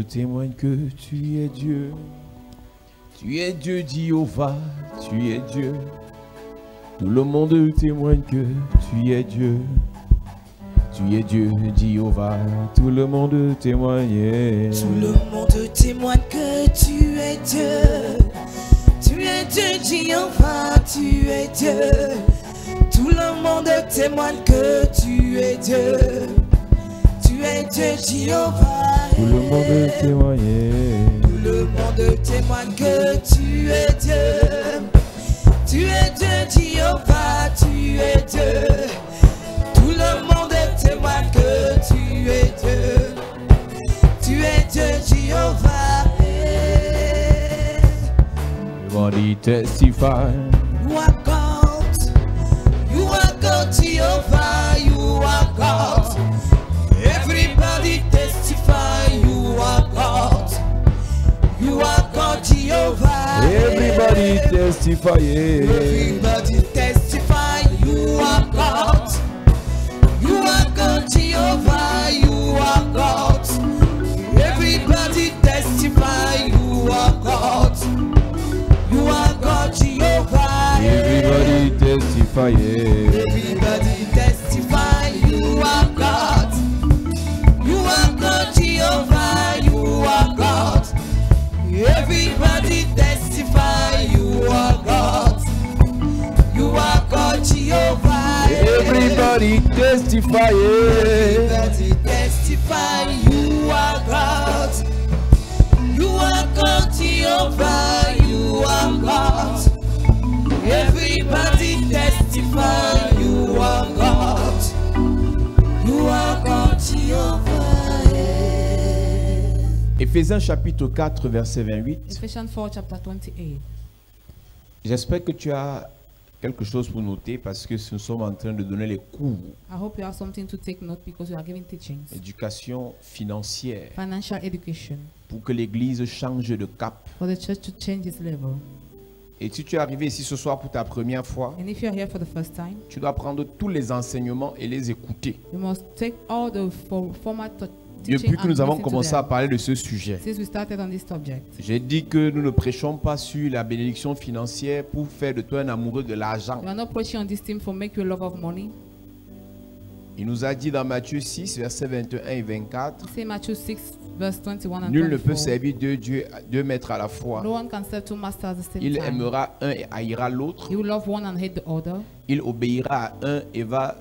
témoigne que tu es Dieu. Tu es Dieu, Jéhovah, tu es Dieu. Tout le monde témoigne que tu es Dieu. Tu es Dieu, Jéhovah, tout le monde témoigne. Tout le monde témoigne que tu es Dieu. Tu es Dieu, Jéhovah, tu es Dieu. Tout le monde témoigne que tu es Dieu. Tu es Dieu, Jéhovah. Tout le monde témoigne. Tout le monde témoigne que tu es Dieu. Tu es Dieu, Jéhovah, tu es Dieu. Tout le monde témoigne que tu es Dieu. Tu es Dieu, Jéhovah. Everybody testify. You are God. You are God, Jehovah. You are God. Everybody testify. You are God. You are God, Jehovah. Everybody testify. Everybody testify. You are God. You are God, Jehovah. You are God. Everybody testify. You are God. You are God, Jehovah. Everybody testify. Everybody testify. You are God. You are God, Jehovah. You are God. Everybody testify. You are God. You are God, Jehovah. Everybody testify. Everybody testify. You are God. You are God, Jehovah. You are God. Everybody testify. You are God. You are God, Jehovah. Éphésiens chapitre 4 verset 28. Ephesians 4 chapter 28. J'espère que tu as quelque chose pour noter parce que nous sommes en train de donner les cours. I hope you have something to take note because we are giving teachings. Éducation financière Financial education pour que l'église change de cap. for the church to change its level. Et si tu es arrivé ici ce soir pour ta première fois, And if you are here for the first time, tu dois prendre tous les enseignements et les écouter. you must take all the format teaching Depuis que and nous avons listen to commencé à them. parler de ce sujet, Since we started on this subject, j'ai dit que nous ne prêchons pas sur la bénédiction financière pour faire de toi un amoureux de l'argent. we are not preaching on this theme for make you a lover of money. Il nous a dit dans Matthieu 6, versets 21 et 24, Say Matthew 6 verse 21 and nul ne peut 24. servir deux maîtres à la fois. No one can serve two masters at the same Il time. aimera un et haïra l'autre. He will love one and hate the other. Il obéira à un et va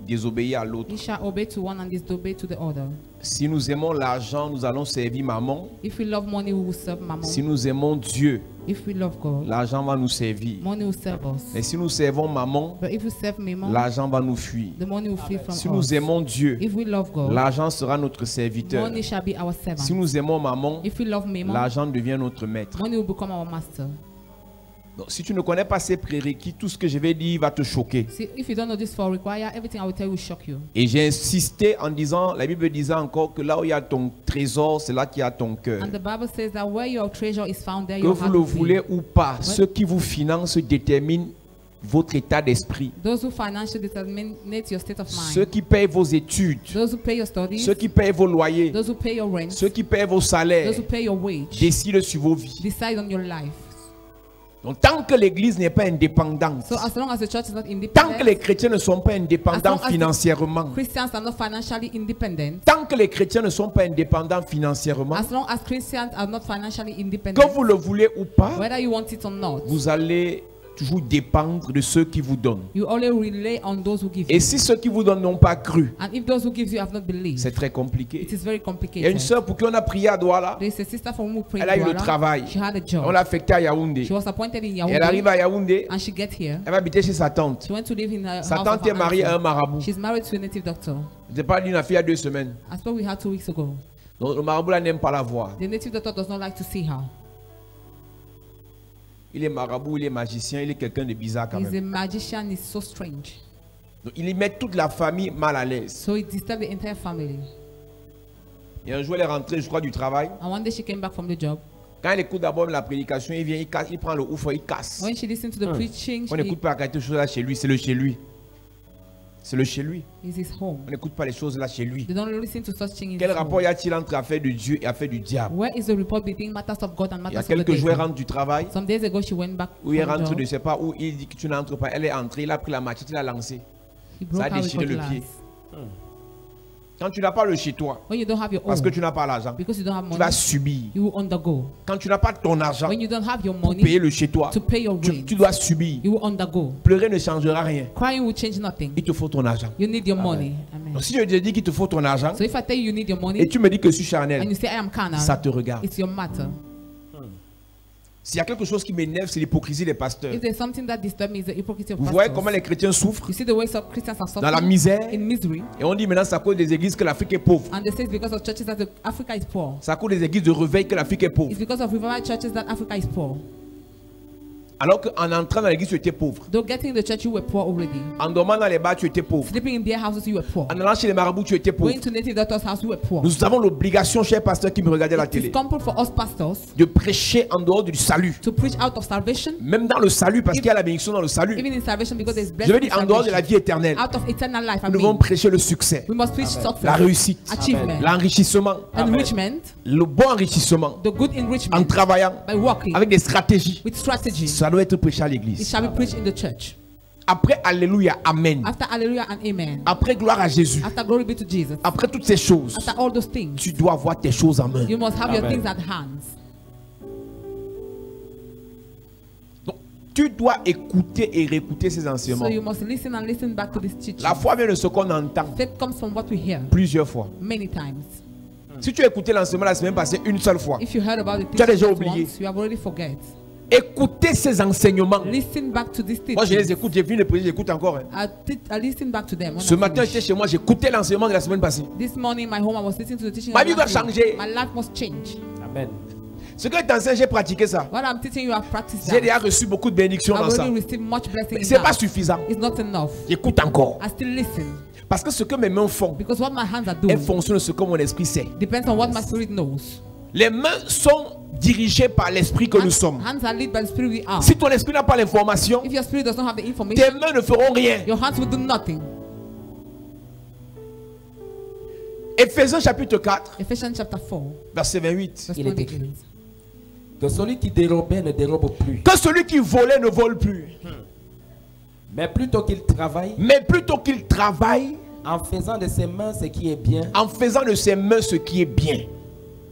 désobéir à l'autre. He shall obey to one and disobey to the other. Si nous aimons l'argent, nous allons servir maman. If we love money, we will serve mammon. Si nous aimons Dieu, If we love God, l'argent va nous servir. money will serve us. Mais si nous servons maman, But if we serve mammon, l'argent va nous fuir. the money will flee from Si us. nous aimons Dieu, If we love God, l'argent sera notre serviteur. money shall be our servant. Si nous aimons maman, If we love mammon, l'argent devient notre maître. money will become our master. Donc, si tu ne connais pas ces prérequis, tout ce que je vais dire va te choquer. See, if you don't know this for require, everything I will tell you will shock you. Et j'ai insisté en disant, la Bible disait encore que là où il y a ton trésor, c'est là qu'il y a ton cœur. And the Bible says that where your treasure is found, there Que your vous heart le will be. voulez ou pas, ceux qui vous financent déterminent votre état d'esprit. Those who financially determine your state of Ceux mind. qui payent vos études, Those who pay your studies. ceux qui payent vos loyers, Those who pay your rent. ceux qui payent vos salaires, Those who pay your wage. décident sur vos vies. Decide on your life. Donc tant que l'église n'est pas indépendante, So as long as the church is not tant que independent, les chrétiens ne sont pas as indépendants long as financièrement, Christians are not financially independent, tant que les chrétiens ne sont pas indépendants financièrement, as long as Christians are not financially que independent, vous le voulez ou pas, whether you want it or not, vous allez toujours dépendre de ceux qui vous donnent. you only rely on those who give Et you. si ceux qui vous donnent n'ont pas cru, And if those who give you have not believed, c'est très compliqué. it is very Il y a une complicated. sœur pour qui on a prié à Douala, There is a sister from who prayed elle a eu le Douala. travail. She had a On job. l'a affectée à Yaoundé. She was appointed in Elle arrive Yaoundé, à Yaoundé, and she get here. elle va habiter chez sa tante. She went to live in a Sa house tante of est her mariée à un auntie. marabout. She's married to a native doctor. Je n'ai pas dit, on a fait il y a 2 semaines. That's what we had 2 weeks ago. Donc le marabout là n'aime pas la voir. The native doctor does not like to see her. Il est marabout, il est magicien, il est quelqu'un de bizarre quand He's a même. magician, he's so strange. Donc il y met toute la famille mal à l'aise. So it disturbed the entire family. Et un jour elle est rentrée, je crois, du travail. And one day she came back from the job. Quand elle écoute d'abord la prédication, il vient, il casse, il prend le ouf, il casse. When she listened to the preaching, On n'écoute pas quelque chose là chez lui, c'est le chez lui. C'est le chez lui. It's his home. On n'écoute pas les choses là chez lui. They don't listen to such things in Quel his rapport home. y a-t-il entre affaires de Dieu et affaires du diable? Where is the report between matters of God and Il y a matters of the quelques jours, elle devil? rentre du travail. Some days ago, she went back Où il from rentre, job. je ne sais pas où, il dit que tu n'entres pas. Elle est entrée, il a pris la machette, il l'a lancée. He Ça a broke her with déchiré le cutlass. pied. Quand tu n'as pas le chez toi, When you don't have your parce own, que tu n'as pas l'argent, because you don't have tu money, vas subir. you will undergo. Quand tu n'as pas ton argent When you don't have your pour money payer le chez toi, to pay your rent, tu dois subir. you will undergo. Pleurer ne changera rien. Crying will change nothing. Il te faut ton argent. You need your money. Amen. Donc si je te dis qu'il te faut ton argent So if I tell you you need your et money tu me dis que je suis and charnel, you say I am carnal, ça te regarde. it's your matter. S'il y a quelque chose qui m'énerve, c'est l'hypocrisie des pasteurs. If there's something that disturbs me, it's the hypocrisy of Vous voyez pastors. comment les chrétiens souffrent You see the ways of Christians are dans la suffering misère. in misery, Et on dit maintenant c'est à cause des églises que l'Afrique est pauvre. and they say it's because of churches that Africa is poor. C'est à cause des églises de réveil que l'Afrique est pauvre. It's because of revival churches that Africa is poor. Alors qu'en entrant dans l'église, tu étais pauvre. Though getting in the church, you were poor already. En dormant dans les bars, tu étais pauvre. Sleeping in beer houses, you were poor. En allant chez les marabouts, tu étais pauvre. Going to native doctor's house, you were poor. Nous avons l'obligation, chers pasteurs qui me regardaient à la It is télé, compulsory for us pastors de prêcher en dehors du salut. to preach out of salvation, Même dans le salut, parce qu'il y a la bénédiction dans le salut. even in salvation, because there's Je blessing veux in dire en dehors de la salvation. vie éternelle. Out of eternal life, I Nous devons mean, prêcher le succès, we must preach success, la réussite, achievement, l'enrichissement, enrichment, le bon enrichissement, the good en enrichment travaillant by working avec des stratégies. with strategy. Ça doit être prêché à It l'église. shall be preached in the church. Après, alléluia, amen. After hallelujah and amen. Après, gloire à Jésus. After glory be to Jesus. Après toutes ces choses, After all those things, tu dois avoir tes choses en main. you must have your Amen. things at hands. Donc, tu dois écouter et réécouter ces enseignements. So you must listen and listen back to this teaching. La foi vient de ce qu'on entend Faith comes from what we hear plusieurs fois. many times. Si tu as écouté l'enseignement la semaine passée une seule fois, If you heard about the Tu as déjà teaching oublié. once, you have already forget. écoutez ces enseignements. Listen back to this Moi, je teaching. les écoute, j'ai fini de prédiger, j'écoute encore. hein. I listen back to them. when Ce I matin, finish. j'étais chez moi, j'écoutais l'enseignement de la semaine passée. This morning, in my home, I was listening to the teaching. Ma of vie doit last week. changer. My life must change. Amen. Ce que tu enseignes, j'ai pratiqué ça. What I'm teaching you, I've practiced J'ai that. déjà reçu beaucoup de bénédictions I've dans ça. already received much blessing Mais in ce n'est pas that. suffisant. It's not enough. J'écoute encore. I still listen Parce que ce que mes mains font, because what my hands are elles doing fonctionnent ce que mon esprit sait. depends on what my spirit knows. Les mains sont dirigées par l'esprit que nous sommes. Hands are led by the spirit we are. Si ton esprit n'a pas l'information, If your spirit does not have the information, tes mains ne feront rien. your hands will do nothing. Éphésiens chapitre 4, Ephesians chapter 4, verset 28. verse Il est 28. écrit. Que celui qui dérobait ne dérobe plus, Que celui qui volait ne vole plus, mais plutôt qu'il travaille mais plutôt qu'il travaille en faisant de ses mains ce qui est bien, en faisant de ses mains ce qui est bien.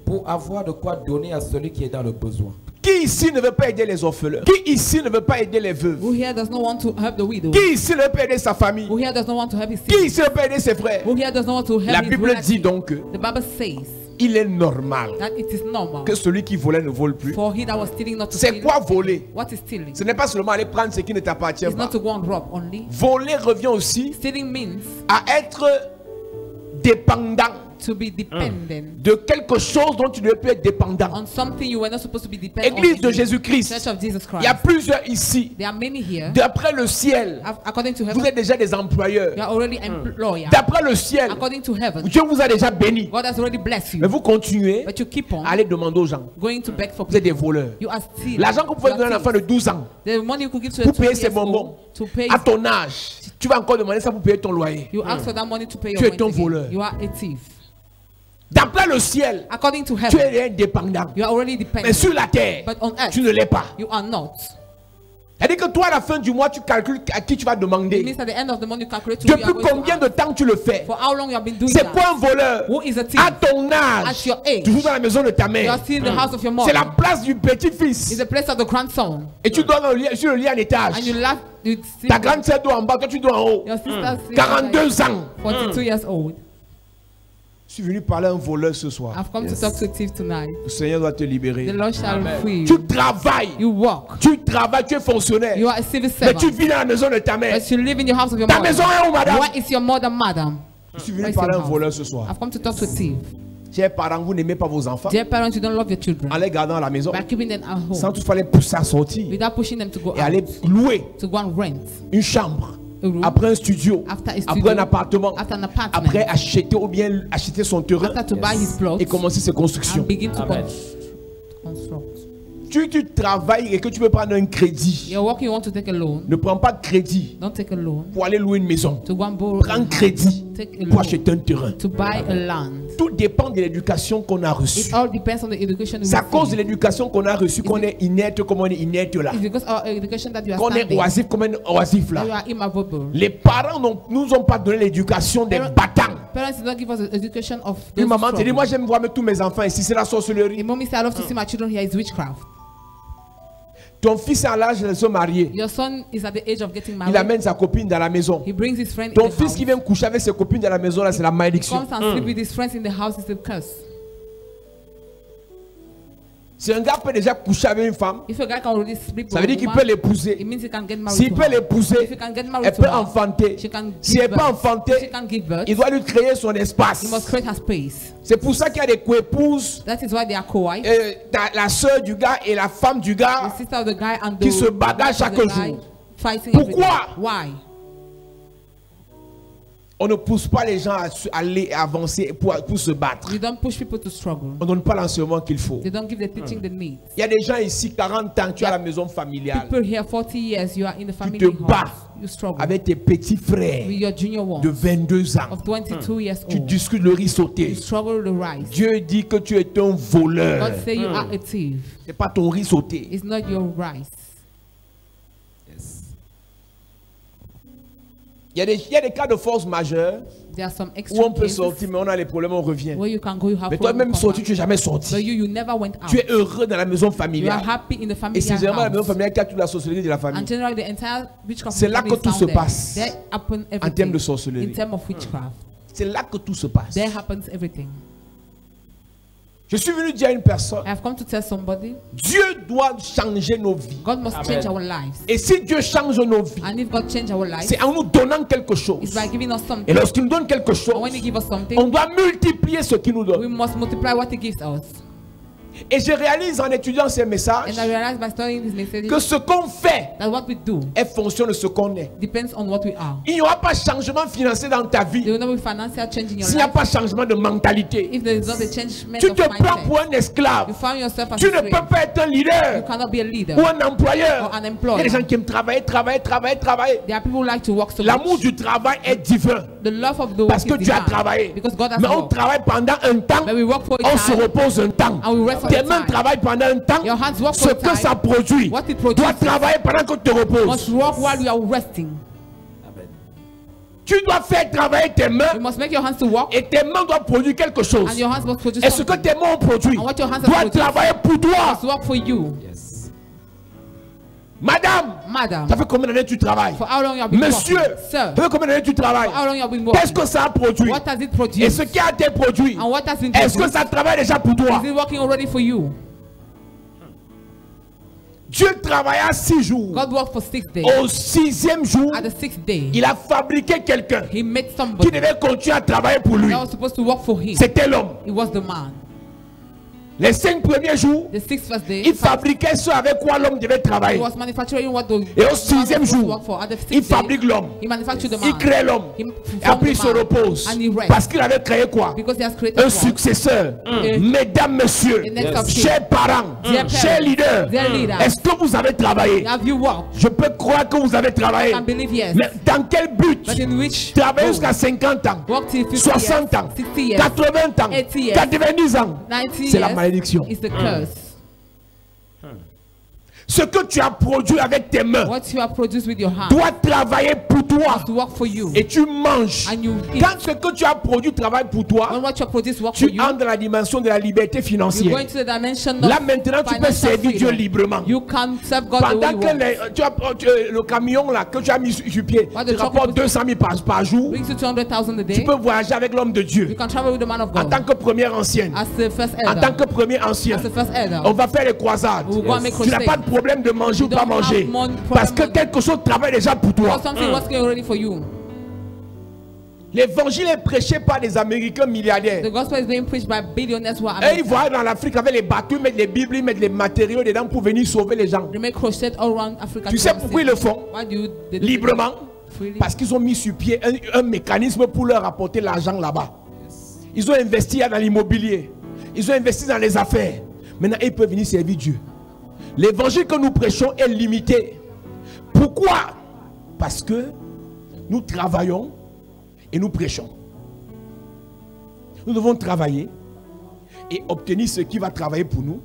pour avoir de quoi donner à celui qui est dans le besoin. Qui ici ne veut pas aider les orphelins? Qui ici ne veut pas aider les veuves? Who here does not want to help the widow? Qui ici ne veut pas aider sa famille? Who here does not want to help his Qui sister? ici ne veut pas aider ses frères? Who here does not want to help La his Bible dit relative? donc que The Bible says il est normal that it is normal que celui qui volait ne vole plus. for he that was stealing not to C'est steal. quoi voler? What is stealing? Ce n'est pas seulement aller prendre ce qui ne t'appartient It's pas. not to go and rob only. Voler revient aussi Stealing means à être dépendant to be dependent de quelque chose dont tu ne peux être dépendant. on something you were not supposed to be dependent Église on. de Jésus-Christ, Church of Jesus il y a Christ. plusieurs ici. There are many here. D'après le ciel, According to vous heaven, êtes déjà des employeurs. you are already employer. D'après le ciel, According to heaven, Dieu vous a déjà béni. God has already blessed Mais you. vous continuez But you keep on à aller demander aux gens. going to beg for Vous êtes des people. voleurs. You are stealing. L'argent que vous pouvez You are donner à un enfant de 12 ans the money you could give to a pour payer 12 ses years bonbons, old to pay. à ton âge, tu vas encore demander ça pour payer ton loyer. You ask for that money to pay Tu your es un rent again. voleur. You are a thief. D'après le ciel, According to tu heaven, es indépendant. you are already Mais dependent. sur la terre, But on earth, tu ne l'es pas. you are not. C'est-à-dire que toi, à la fin du mois, tu calcules à qui tu vas It demander. means at the end of the month you calculate to who you Depuis are going to combien ask. de temps tu le fais? For how long you have been doing C'est that? quoi un voleur? Who is a thief? À ton âge, At your age, toujours dans la maison de ta you mère. are still in the house of your C'est la mother. place du It's petit-fils. the place of the grandson. Et tu dois sur le lit en étage. And you laugh. You see Ta grande sœur doit en bas, toi tu dois en haut. your sister sleeps 42 ans. 42 years old. Je suis venu parler à un voleur ce soir. I've come to talk to a thief tonight. Le Seigneur doit te The libérer. Lord shall free you. Tu travailles. You work. Tu travailles, tu es fonctionnaire. You are a civil Mais tu servant. vis dans la maison de ta mère. But you live in your house of your Ta maison mother. est où, madame? Where is your mother, madam? Je suis Where venu is your parler à un house? voleur ce soir. I've come to talk to a thief. Chers parents, vous n'aimez pas vos enfants. Dear parents, you don't love your children. En les gardant à la maison. By keeping them at Sans home. toutefois les pousser à sortir. Without pushing them to go Et aller out. louer To go and rent. une chambre. A room. Après un studio. After a Après studio. un appartement. After an apartment. Après acheter ou bien acheter son terrain. After to buy his plots. Et commencer ses constructions. And begin to Amen. construct. tu travailles et que tu veux prendre un crédit, You're working, you want to take a loan. ne prends pas de crédit Don't take a loan pour aller louer une maison. to go and borrow. Prends a house. crédit Take a pour loan acheter un terrain. to buy a land. Tout dépend de l'éducation qu'on a reçue. It all depends on the education we C'est à cause de receive. l'éducation qu'on a reçue qu'on est inerte comme on est inerte là. It's because of our education that you are Qu'on est standing. oisif comme un oisif That you là. are immovable. Les parents ne nous ont pas donné l'éducation des battants. Parents did not give us the education of Une those maman te dit, strong. moi j'aime voir tous mes enfants ici, c'est la A sorcellerie. mommy said, I love to see my children here is witchcraft. Ton fils est à l'âge de se marier. Your son is at the age of getting Il married. amène sa copine dans la maison. He brings his friend Ton in the fils house. qui vient coucher avec ses copines dans la maison là, c'est la He malédiction. comes and sleep with his friends in the house is a curse. Si un gars peut déjà coucher avec une femme, If a guy can already sleep ça with veut a dire qu'il woman, peut it l'épouser. means he can get married S'il to peut her. l'épouser, If he can get married elle to peut her, enfanter. she can Si give elle peut birth. enfanter, She can give birth. il doit lui créer son espace. He must create her space. C'est pour ça qu'il y a des coépouses, That is why they are co-wives. la soeur du gars et la femme du The gars. sister of the guy and qui the se bagarrent wife of chaque the guy jour. fighting Pourquoi? every day. Why? On ne pousse pas les gens à aller avancer pour se battre. You don't push people to struggle. On ne donne pas l'enseignement qu'il faut. They don't give the teaching they need. Il y a des gens ici, 40 ans, tu as la maison familiale. People here 40 years, you are in the family te house. bats You struggle avec tes petits frères with your junior ones de 22 ans. of 22 years Tu old. discutes le riz sauté. You struggle with the rice. Dieu dit que tu es un voleur. God say you are a thief. Ce n'est pas ton riz sauté. It's not your rice. Il y a des cas de force majeure There are some où extra on peut cases sortir, mais on a les problèmes, on revient. where you can go, you have Mais problem, toi-même come sorti, back. tu n'es jamais sorti. But you never went out. Tu es heureux dans la maison You are familiale. happy in the family Et c'est vraiment la maison house. familiale qui a toute la sorcellerie de la famille. And generally the entire witchcraft C'est là family que tout is se found there. passe. There happen En termes everything. de sorcellerie. In terms of witchcraft. C'est là que tout se passe. There happens everything. Je suis venu dire à une personne, I have come to tell somebody, Dieu doit changer nos vies. God must change our lives. Et si Dieu change nos vies, And if God change our lives, c'est en nous donnant quelque chose. it's by giving us Et something. lorsqu'il nous donne quelque chose, And when He gives us something, on doit multiplier ce qu'il nous we donne. must multiply what He gives us. Et je réalise en étudiant ces messages And I realized by studying this message que ce qu'on fait that what we do est fonction de ce qu'on est. depends on what we are. Il n'y aura pas de changement financier dans ta vie There will not be financial change in your s'il n'y a life pas de changement de mentalité. if there is not a changement Tu of te prends mindset. pour un esclave. You find yourself as Tu a ne slave. peux pas être un You leader cannot be a leader ou un employeur. or an Il y a employer. des gens qui aiment travailler. There are people who like to work so L'amour much. du travail est divin. The love of the work Parce que is tu as divine. travaillé. Because God has Mais on worked. travaille pendant un temps. But we work for a On se time. repose un temps. And we rest for Tes a mains time. travaillent pendant un temps. Your hands work Ce for a que time. ça produit What it doit produces travailler pendant que tu te must reposes. work while you are resting. Tu dois faire travailler tes You mains must make your hands to work, et tes mains doivent produire quelque chose. and your hands must produce Et ce que something. tes mains ont produit And what your hands have doit produced travailler pour toi. must work for you. Madame, Madam, ça fait combien d'années que tu travailles? for how long you have been Monsieur, working? Sir, ça fait combien d'années que tu travailles? for how long you have been Qu'est-ce working? que ça a produit? What has it Et produced? ce qui a été produit, And what has been est-ce que produced? ça travaille déjà pour toi? Is it working already for you? Dieu travailla 6 jours. God worked for 6 days. Au 6e jour, At the 6th day, il a fabriqué quelqu'un He made qui somebody devait continuer à travailler pour lui. that was supposed to work for Him. C'était l'homme. It was the man. Les 5 premiers jours, The 6th day, il fabriquait ce avec quoi l'homme devait He travailler. was manufacturing what the Et au man was 6e supposed to jour, work for. At the 6th il day, fabrique l'homme. He manufactured the Il man. crée l'homme. He Et après, il formed se the man. repose. And he rests. Parce qu'il avait créé quoi? Because He has created Un one. successeur. Mm. Mesdames, messieurs, The next of kin. chers parents, Dear chers parents, leaders, dear leaders. est-ce que vous avez travaillé? Have you worked? Je peux croire que vous avez travaillé. I can believe yes. Mais dans quel but? But in which Travailler goal? jusqu'à 50 ans, Work till 50 60 years, ans, 60 years, 80 ans, 80 years, 90 ans. 90 C'est la years malédiction. is the curse. Ce que tu as produit avec tes mains What you have produced with your hands doit travailler pour toi. has to work for you. Et tu manges. And you eat. Quand ce que tu as produit travaille pour toi, When what you have produced work for tu you, entres dans la dimension de la liberté you go financière. into the dimension of Là maintenant, tu peux financial servir Dieu freedom. librement. You can serve God the way Pendant you que want. le camion là que tu as mis sur pied What te the truck rapporte people- 200 000 par jour, Brings you 200,000 a tu day. peux voyager avec l'homme de You Dieu can travel with the man of en God tant que première ancienne. as the first En tant elder. que premier ancien, As the first elder. on va faire les croisades. We'll go and make Tu n'as crusade. pas de problème de manger ou You pas don't have manger. problem Parce que money. quelque chose travaille déjà pour toi. Because something was going already for you. L'évangile est prêché par des Américains milliardaires. The gospel is being preached by billionaires who are Et ils American. voient dans l'Afrique avec les bateaux, ils mettent les Bibles, ils mettent les matériaux dedans pour venir sauver les gens. They make crusade all around Africa. Tu to sais save pourquoi ils le people. font? Why do you they do it Librement. freely? Parce qu'ils ont mis sur pied un mécanisme pour leur apporter l'argent là-bas. Ils ont investi dans l'immobilier. Ils ont investi dans les affaires. Maintenant, ils peuvent venir servir Dieu. L'évangile que nous prêchons est limité. Pourquoi? Parce que nous travaillons et nous prêchons. Nous devons travailler et obtenir ce qui va travailler pour nous.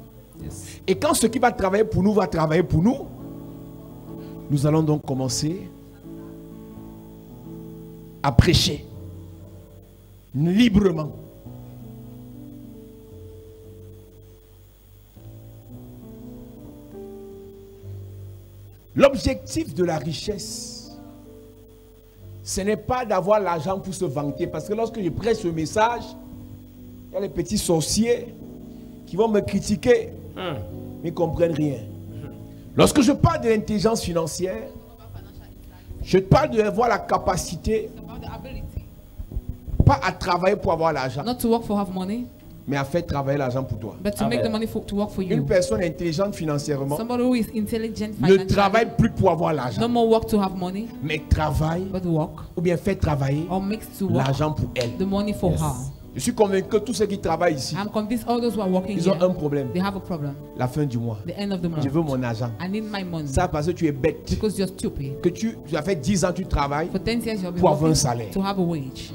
Et quand ce qui va travailler pour nous va travailler pour nous, nous allons donc commencer à prêcher librement. L'objectif de la richesse, ce n'est pas d'avoir l'argent pour se vanter. Parce que lorsque je prêche ce message, il y a les petits sorciers qui vont me critiquer, mais ils ne comprennent rien. Lorsque je parle de l'intelligence financière, je parle d'avoir la capacité, pas à travailler pour avoir l'argent, Not to work for have money, mais à faire travailler l'argent pour toi. but to make the money to work for Une you. personne intelligente financièrement Somebody who is intelligent ne financially, travaille plus pour avoir no l'argent, more work to have money, mais travaille but work ou bien fait travailler or makes to work l'argent pour elle. the money for her. Je suis convaincu que tous ceux qui travaillent ici, I'm convinced all those who are working ils ont here, un problème. they have a problem. La fin du mois. The end of the Je month. veux mon argent. I need my money. Ça parce que tu es bête. Because you're stupid. Que tu as fait 10 ans, tu travailles. For 10 years, you've been Pour avoir un working salaire. to have a wage.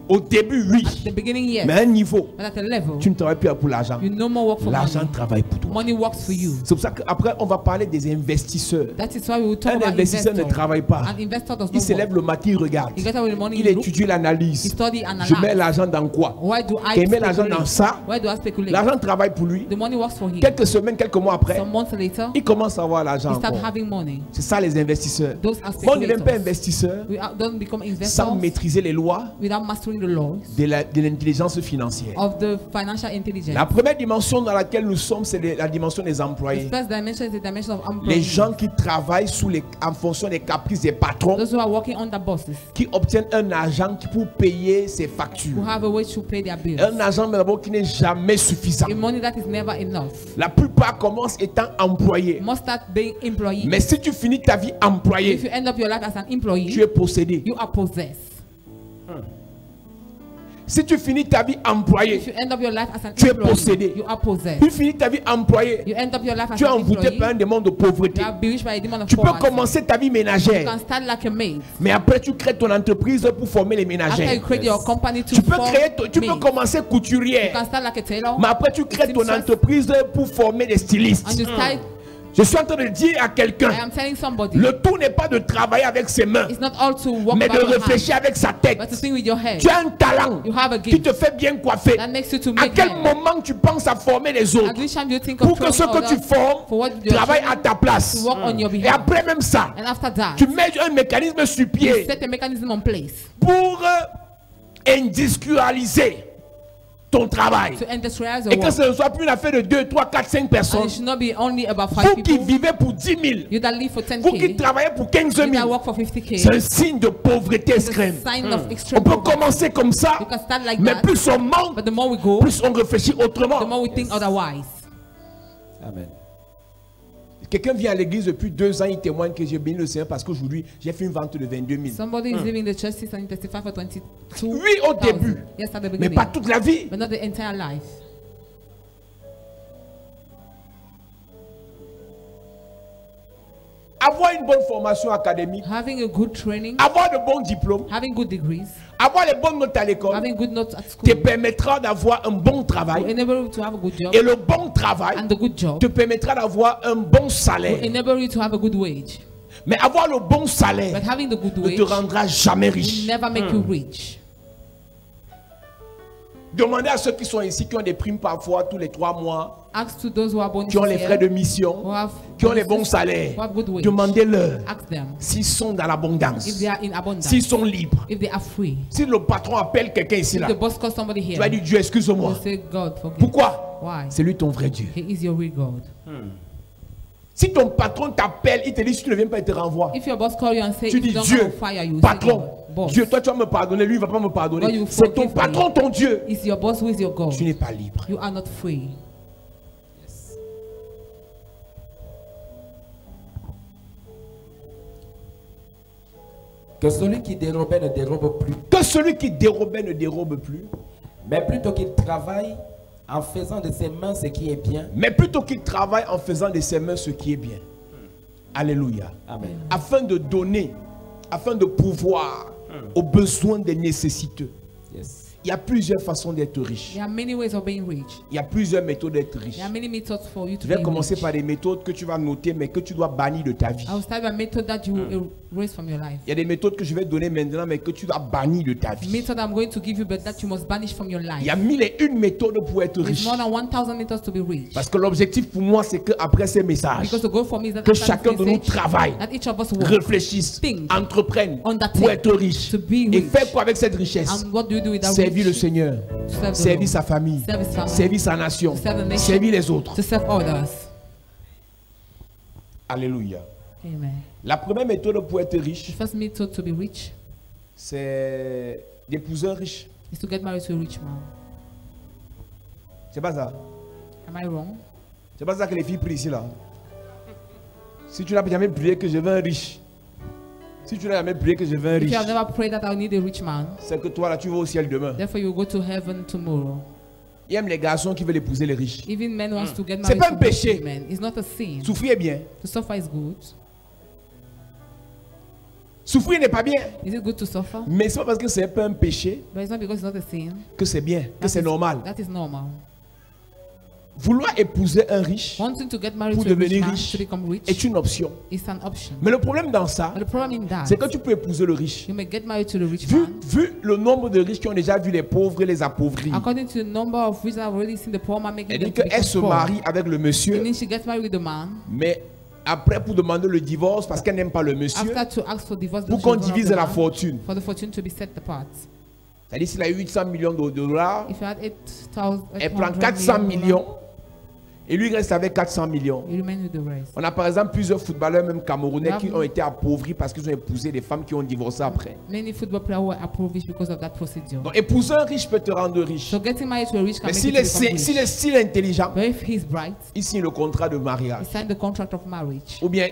Au début, oui. At the beginning, yes. Mais à un niveau, But at a level, tu ne travailles plus pour l'argent. you no more work for L'argent money. travaille pour toi. Money works for you. C'est pour ça qu'après, on va parler des investisseurs. That is why we will talk Un about investisseur ne investor. travaille pas. An investor does Il not se lève work. le matin, il regarde. He gets up with the money, Il he look, étudie he l'analyse. study, Je mets analyze. l'argent dans quoi? Why do I Qu'il met l'argent speculate? dans ça. Why do I speculate? L'argent travaille pour lui. The money works for him. Quelques semaines, quelques mois après, Some months later, il commence à avoir he l'argent start encore. having money. C'est ça les investisseurs. Those are On ne devient pas speculators. investisseur Don't become sans investors maîtriser les lois without mastering the laws de l'intelligence financière. of the financial intelligence. La première dimension dans laquelle nous sommes, c'est la dimension des The employés. first dimension is the dimension of Les employees. gens qui travaillent en fonction des caprices des patrons, Those who are working under bosses, qui obtiennent un argent pour payer ses who factures. have a way to pay their bills. Un argent mais d'abord qui n'est jamais suffisant. A money that is never enough. La plupart commencent étant employés. Must start being employee. Mais si tu finis ta vie If employé, you end up your life as an employee, tu es possédé. you are possessed. Si tu finis ta vie employé, If you end up your life as an tu es employee, possédé. you are possessed. tu finis ta vie employé, You end up your life as tu es an envoûté employee, par un démon de pauvreté. you are bewitched by a demon of Tu peux poverty. commencer ta vie You ménagère, can start like a maid. mais après tu crées ton entreprise pour former les After you ménagères. create your company to Tu peux, form tu peux maids. commencer You couturière, can start like a tailor. mais après tu crées ton seamstress. entreprise pour former des stylistes. And you start, Je suis en train de dire à quelqu'un, I am telling somebody, le tout n'est pas de travailler avec ses mains, it's not all to walk mais de about your réfléchir hands, avec sa tête. but to think with your head. Tu as un talent You have a qui gift te fait bien coiffer. that makes you to À make quel hair. moment tu penses à former les At autres which time do you think of pour que training ceux que tu others for formes what you're travaillent à training ta place? to work on your Et behalf? après même ça, And after that, tu mets un mécanisme sur you pied set a mechanism on place pour industrialiser ton travail. to industrialize your Et que work. ce ne soit plus une affaire de 2, 3, 4, 5 And personnes. it should not be only about 5 Vous qui people. vivez pour 10 000, You that live for vous qui 10K, travaillez pour 15 you that 000, work for 50K. c'est un signe de pauvreté It's extrême. a sign of On extreme peut poverty. commencer comme ça, You can start like mais that, plus on monte, but the more we go, plus on réfléchit the autrement. more we think otherwise. Amen. Quelqu'un vient à l'église depuis 2 ans, il témoigne que j'ai béni le Seigneur parce qu'aujourd'hui, j'ai fait une vente de 22 000. Somebody is leaving the church and testify for 22,000. Oui, au début, Yes, at the mais beginning, pas toute la vie. but not the entire life. Avoir une bonne formation académique, Having a good training, avoir de bons diplômes, having good degrees, avoir les bonnes notes à l'école, having good notes at te school, permettra d'avoir un bon will travail. enable you to have a good job, Et le bon travail and the good job te permettra d'avoir un bon will salaire. enable you to have a good wage. Mais avoir le bon salaire But having the good ne wage te rendra jamais will riche. never make you rich. Demandez à ceux qui sont ici, qui ont des primes parfois tous les 3 mois, Ask to those who are born qui ont les frais de mission, who have qui ont les bons salaires. who have good wage. Demandez-leur Ask them s'ils sont dans if l'abondance, they are in abundance, s'ils sont libres. if they are free. Si le patron appelle quelqu'un ici, If là, the boss calls somebody tu here, vas dire Dieu, you excuse-moi. say, God, forgive. Pourquoi? Why? C'est lui ton vrai Dieu. He is your real God. Si ton patron t'appelle, il te dit si tu ne viens pas, il te renvoie. If your boss calls you and say, Tu if dis you don't Dieu, have a fire, you say, patron, God, boss. Dieu, toi tu vas me pardonner, lui il ne va pas me God, pardonner. you C'est ton forgive patron, me. ton Dieu. It's your boss who is your God. Tu n'es pas libre. You are not free. Que celui qui dérobait ne dérobe plus, Que celui qui dérobait ne dérobe plus, mais plutôt qu'il travaille En faisant de ses mains ce qui est bien. mais plutôt qu'il travaille en faisant de ses mains ce qui est bien. Alléluia. Amen. Afin de donner, afin de pouvoir aux besoins des nécessiteux. Yes. Il y a plusieurs façons d'être riche. There are many ways of being rich. Il y a plusieurs méthodes d'être riche. There are many methods for you to Je be vais commencer rich. par des méthodes que tu vas noter, mais que tu dois bannir de ta vie. I will start with a method that you will erase from your life. Il y a des méthodes que je vais donner maintenant, mais que tu dois bannir de ta vie. Method I'm going to give you, but that you must banish from your Il life. y a 1001 méthodes pour être There's riche. more than 1,000 methods to be rich. Parce que l'objectif pour moi, c'est qu'après ces messages, Because the goal for me is that que after chacun this de nous message, travaille, that each of us work. réfléchisse, think, entreprenne undertake pour être riche. to be Et rich. faire quoi avec cette richesse? And what do you do with that Servir le rich? Seigneur, To serve the servir Lord. sa famille, Serve his family. servir sa nation, To serve the nation. servir les autres. To serve others. Alléluia. Amen. La première méthode pour être The riche, first method to be rich c'est d'épouser un riche. is to get married to a rich man. C'est pas ça. Am I wrong? C'est pas ça que les filles prient ici là. Si tu n'as jamais prié que je veux un riche, si tu n'as jamais prié que je veux un If riche, you have never prayed that I need a rich man, c'est que toi là tu vas au ciel demain. therefore you will go to heaven tomorrow. Il aime les garçons qui veulent épouser les riches. Even men wants to get C'est married pas un to péché. rich men. It's not a sin. Souffrir est bien. To suffer is good. Souffrir n'est pas bien. Is it good to suffer? Mais c'est pas parce que c'est pas un péché But it's not because it's not a sin. que c'est bien, que That c'est is- normal. That is normal. Vouloir épouser un riche Wanting to get married pour to a rich devenir man, riche to become rich, est une option. is an option. Mais le problème dans ça, But the problem in that, c'est que tu peux épouser le riche. you may get married to the rich Vu, man. vu le nombre de riches qui ont déjà vu les pauvres et les appauvrir, According to the number of rich that have already seen the poor man making elle them dit to qu'elle become se poor. marie avec le And monsieur, then she gets married with the man. mais après pour demander le divorce parce qu'elle n'aime pas le monsieur, After to ask for divorce, pour because qu'on she doesn't divise love the la man, fortune. for the fortune to be set apart. C'est-à-dire s'il a 800 millions de dollars, If you had 8,000, elle prend 400 millions et lui il reste avec 400 millions. you remain with the rest. On a par exemple plusieurs footballeurs, même camerounais, qui Yeah. ont été appauvris parce qu'ils ont épousé des femmes qui ont divorcé après. Many football players were approved because of that procedure. Donc épouser un riche peut te rendre riche. So getting married to a rich can Mais make s'il you est, to become rich. s'il est intelligent, But if he's bright, il signe le contrat de he mariage. signed the contract of marriage. Ou bien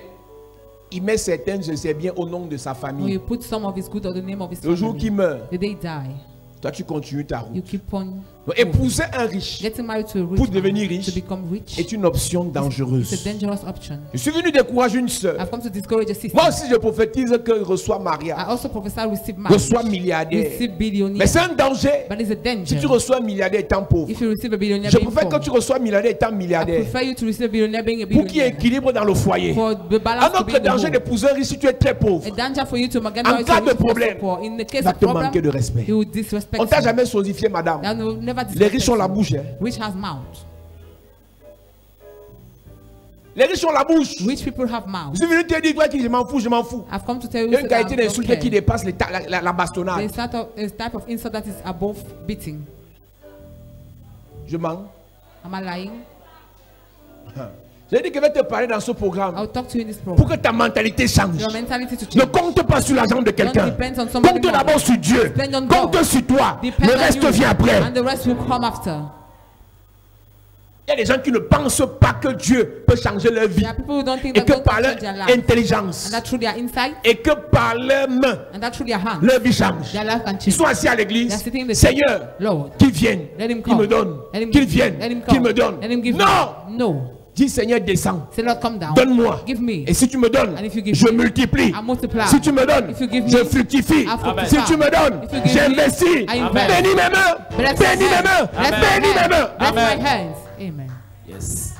il met certaines de ses biens au nom de sa Or famille. you put some of his good or the name of his Le jour family. qu'il meurt, The day he die, toi tu continues ta you route. keep on Donc épouser un riche getting married to a rich pour man devenir to riche become rich. est une option It's a dangereuse. dangerous option. Je suis venu décourager une sœur. I've come to discourage a sister. Moi aussi je prophétise qu'elle reçoit I mariage, also prophesy receive marriage, reçoit milliardaire. receive billionaire. Mais c'est un danger. But it's a danger. Si tu reçois un milliardaire étant pauvre, If you receive a billionaire je being préfère poor, que tu reçois un milliardaire étant I milliardaire prefer you to receive a billionaire being a pour qu'il y ait billionaire. équilibre dans le foyer. For the balance Un to be autre in the danger home. d'épouser un riche si tu es très pauvre. A danger for you to get En married to cas a de rich problème, person poor. In the case va of te problem, manquer de respect. he will disrespect On t'a you. jamais sosifié, madame. That will never Les riches disrespect ont la you. bouche. Hein. Rich has mouth. Les riches ont la bouche. Rich people have mouth. Je suis venu te dire, toi qui je m'en fous, je m'en fous. I've come to tell Il y you a une that qualité I don't d'insulte care. qui dépasse la bastonnade. There's a type of insult that is above beating. Je mens. Am I lying? J'ai dit que je vais te parler dans ce programme I'll talk to you in this pour program. que ta mentalité change. Your mentality to Ne change. compte pas sur l'argent de quelqu'un. depend on somebody Compte more. d'abord sur Dieu. Depend on Compte God. sur toi. Depend Le on reste you. vient après. And the rest will come after. Il y a des gens qui ne pensent pas que Dieu peut changer leur vie. There are people who don't think Et that que God par can leur change their life. intelligence And that through their insight, et que par leurs mains, and that through their hands, leur vie change. their life can Ils change. sont assis à They l'église. are sitting in the Seigneur, Lord, qu'il vienne, let him qu'il come. me donne, Let him qu'il give. vienne, Let him qu'il come. me donne. Let him give Non! me. No. Dis Seigneur, descends. Say, Lord, come down. Donne-moi. Give me. Et si tu me donnes, And if you give je me, multiplie. I multiply. Si tu me donnes, If you give me, je fructifie. I fructify. Si tu me donnes, If you give j'investis. me, I invest. Bénis mes mains. Bless Bénis my mes hands. mains. Bless my Bénis mes hands. mains. Bless my hands. Amen. Yes.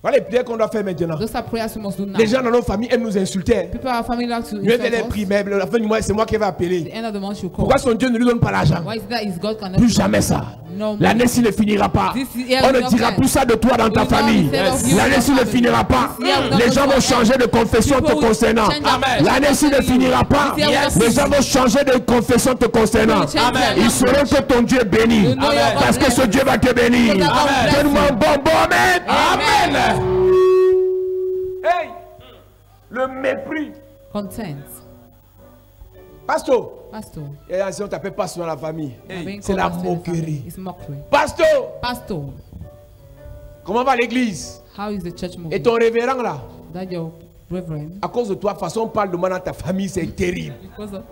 Voilà les prières qu'on doit faire maintenant. Those are prayers we must do now. Les gens dans nos familles aiment nous insulter. People are family like to Nous insult les us. prix, mais à la fin du mois, c'est moi qui vais At appeler. the end of the month, you call. Pourquoi son Dieu ne lui donne pas l'argent? Why is that? Is God cannot Plus jamais ça. No more. L'année-ci ne finira pas. This year On will ne not dira end. plus ça de toi dans ta We will not famille. say of you in L'année-ci your ne family. finira pas. This year will not Les go gens to vont an changer de confession People te will concernant. change their L'année-ci ne confession. finira pas. This year will not Les cease. gens vont changer de confession te concernant. People will change their Ils sauront que ton Dieu est béni. You know your God Parce que bless ce you. Dieu va te bénir. Because God bless Donne-moi un you. bonbon, amen. Amen. Amen. Hey, le mépris. Content. Pasteur, Pastor. et si on t'appelle pasteur dans la famille, You're being c'est called la pastor in the family. moquerie. It's mockery. Pasteur, Pastor. comment va l'église? How is the church Et moving? ton révérend là, That your reverend. à cause de toi, façon on parle de moi dans ta famille, c'est terrible. Because of,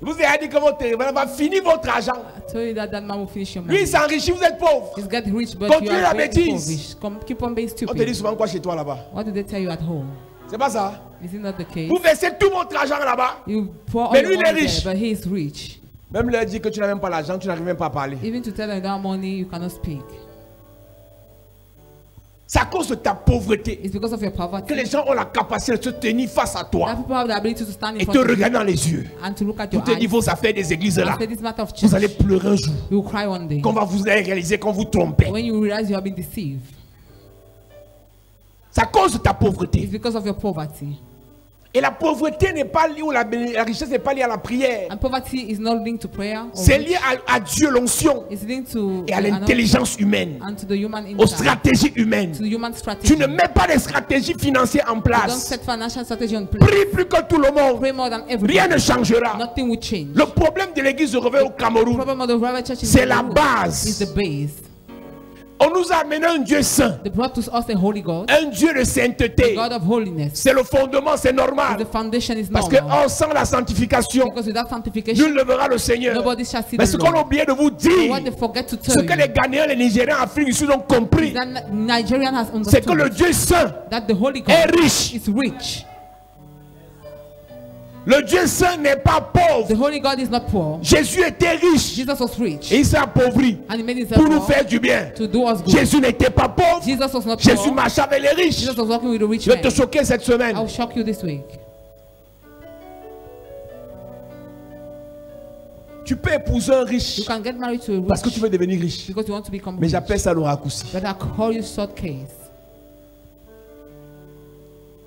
Vous avez dit que votre téléphone va finir votre argent. I told you that that man will finish your Lui, money. il s'enrichit, vous êtes pauvre. He's get rich, but Continue you la are very bêtise. impoverished. Keep on being On te dit stupid. souvent quoi chez toi là-bas? What do they tell you at home? C'est pas ça? Is it not the case? Vous versez tout votre argent là-bas. You pour all Mais your lui, il est money riche. there, but he is rich. Même leur dit que tu n'as même pas l'argent, tu n'arrives même pas à parler. Even to tell them you don't have money, you cannot speak. C'est à cause de ta pauvreté It's because of your que poverty les gens ont la capacité de se tenir face à that toi people have the ability to stand in et te front of you regarder dans les yeux. and to look at Tout your est dit eyes. vos affaires des églises là. After this matter of Vous allez church, pleurer un jour. you will cry one day. Qu'on va vous réaliser qu'on vous trompait. When you realize you have been deceived, C'est à cause de ta it's pauvreté. because of your poverty. Et la pauvreté n'est pas liée, ou la richesse n'est pas liée à la prière. And poverty is not linked to prayer. Or C'est rich. lié à Dieu, l'onction, It's linked to et à l'intelligence humaine, and to the human aux insight, stratégies humaines. to the human strategy. Tu ne mets pas de stratégies financières en You don't place. set financial strategy on place. Prie plus que tout le monde. Pray more than everybody. Rien ne changera. Nothing will change. Le problème de l'église de réveil au The Cameroun, problem of the Revival Church is c'est the la root, base. is the base. on nous a amené un Dieu saint, They brought to us a holy God, un Dieu de sainteté. God of holiness. C'est le fondement, c'est The normal. foundation is Parce que normal. sans la sanctification, Because without sanctification, nul ne verra le Seigneur. nobody shall see Mais the ce qu'on a Lord. oublié de vous But dire, what they forget to ce tell que you, les Ghanéens, les Nigériens, Afrique du Sud ont compris, that Nigerian has c'est que le understood Dieu saint that the Holy est God riche. is rich. Le Dieu saint n'est pas pauvre. The Holy God is not poor. Jésus était riche Jesus was rich. et il s'est appauvri And he made himself pour nous poor faire du bien. to do us good. Jésus n'était pas pauvre. Jesus was not Jésus poor. marchait avec les riches. Jesus was walking with a rich Je vais man. te choquer cette semaine. I will shock you this week. Tu peux épouser un You riche can get married to a parce que tu rich veux devenir riche. because you want to become Mais rich. j'appelle ça le raccourci. But I call you short case.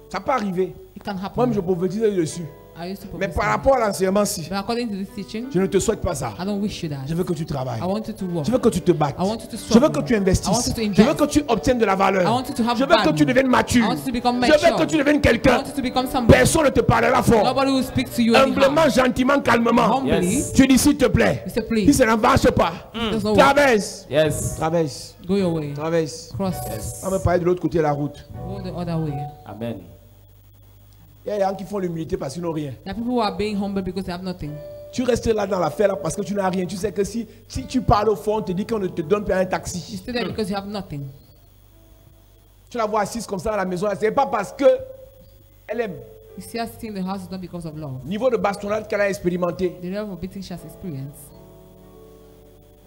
Ça peut arriver. It can happen. Moi-même, je prophétisais dessus. I used to Mais prophesy. par rapport à l'enseignement-ci, But according to this teaching, je ne te souhaite pas ça. I don't wish you that. Je veux que tu travailles. I want you to work. Je veux que tu te battes. I want you to Je veux struggle. que tu I want investisses. you to invest. Je veux que tu obtiennes de la valeur. I want you to have Je veux que value. tu deviennes mature. I want you to become Je veux mature. que tu deviennes I quelqu'un. want you to become somebody. Personne ne te parlera fort. Nobody will speak to you Humblement, anyhow. gentiment, calmement. Humbly, Yes. Tu dis s'il te plaît. you say Si please, ça ne marche pas, it does not work. traverse. Yes. Traverse. Go your way. Traverse. Cross. On va parler de l'autre côté de la route. Go the other way. Amen. Il y a des gens qui font l'humilité parce qu'ils n'ont rien. There are people who are being humble because they have nothing. Tu restes là dans l'affaire là parce que tu n'as rien. Tu sais que si tu parles au fond, on te dit qu'on ne te donne pas un You taxi. stay there because you have nothing. Tu la vois assise comme ça dans la maison. Ce n'est pas parce que elle aime. You see her sitting in the house is not because of love. Niveau de bastonnade qu'elle a expérimenté. The level of beating she has experienced.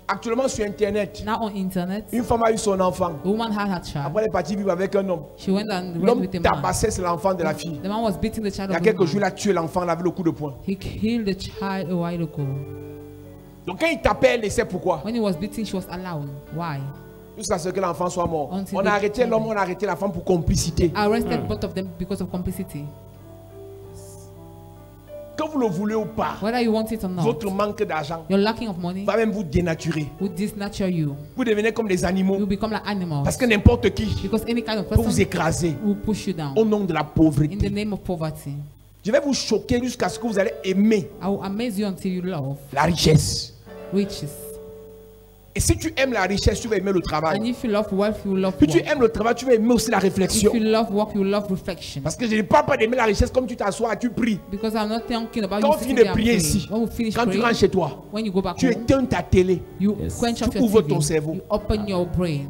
Actuellement sur Internet, Now on internet, une femme a eu son enfant. the woman had her child. Après, elle est partie vivre avec un homme. She went and went L'homme with a man. tabassait l'enfant de la fille. The man was beating the child Il y a of the quelques jours, il man. a tué l'enfant là, avec le coup de poing. He killed the child a while ago. Donc quand il tapait, elle sait pourquoi. When he was beating, she was allowing. Why? Jusqu'à ce que l'enfant soit mort. Until On a the arrêté child- l'homme, on a arrêté la femme pour complicité. Arrested both of them because of complicity. Que vous le voulez ou pas, Whether you want it or not, votre manque d'argent your lacking of money va même vous dénaturer. will disnature you. Vous devenez comme des You animaux. become like animals. Parce que n'importe qui Because any kind of peut vous person écraser will push you down au nom de la in the pauvreté. name of poverty. Je vais vous choquer jusqu'à ce que vous allez aimer I will amaze you until you love la richesse. riches. Et si tu aimes la richesse, tu vas aimer le And travail. if you love wealth, you will love Si tu work. aimes le travail, tu vas aimer aussi la If réflexion. you love work, you will love reflection. Parce que je ne parle pas d'aimer la richesse comme tu t'assois et tu pries. Because I'm not thinking about Quand you on sitting finit de there and prier praying. ici, When we finish quand tu rentres praying, chez toi, when you go back tu home, éteins ta télé. you Yes. quench Tu off your ouvres TV. ton cerveau. You open your brain.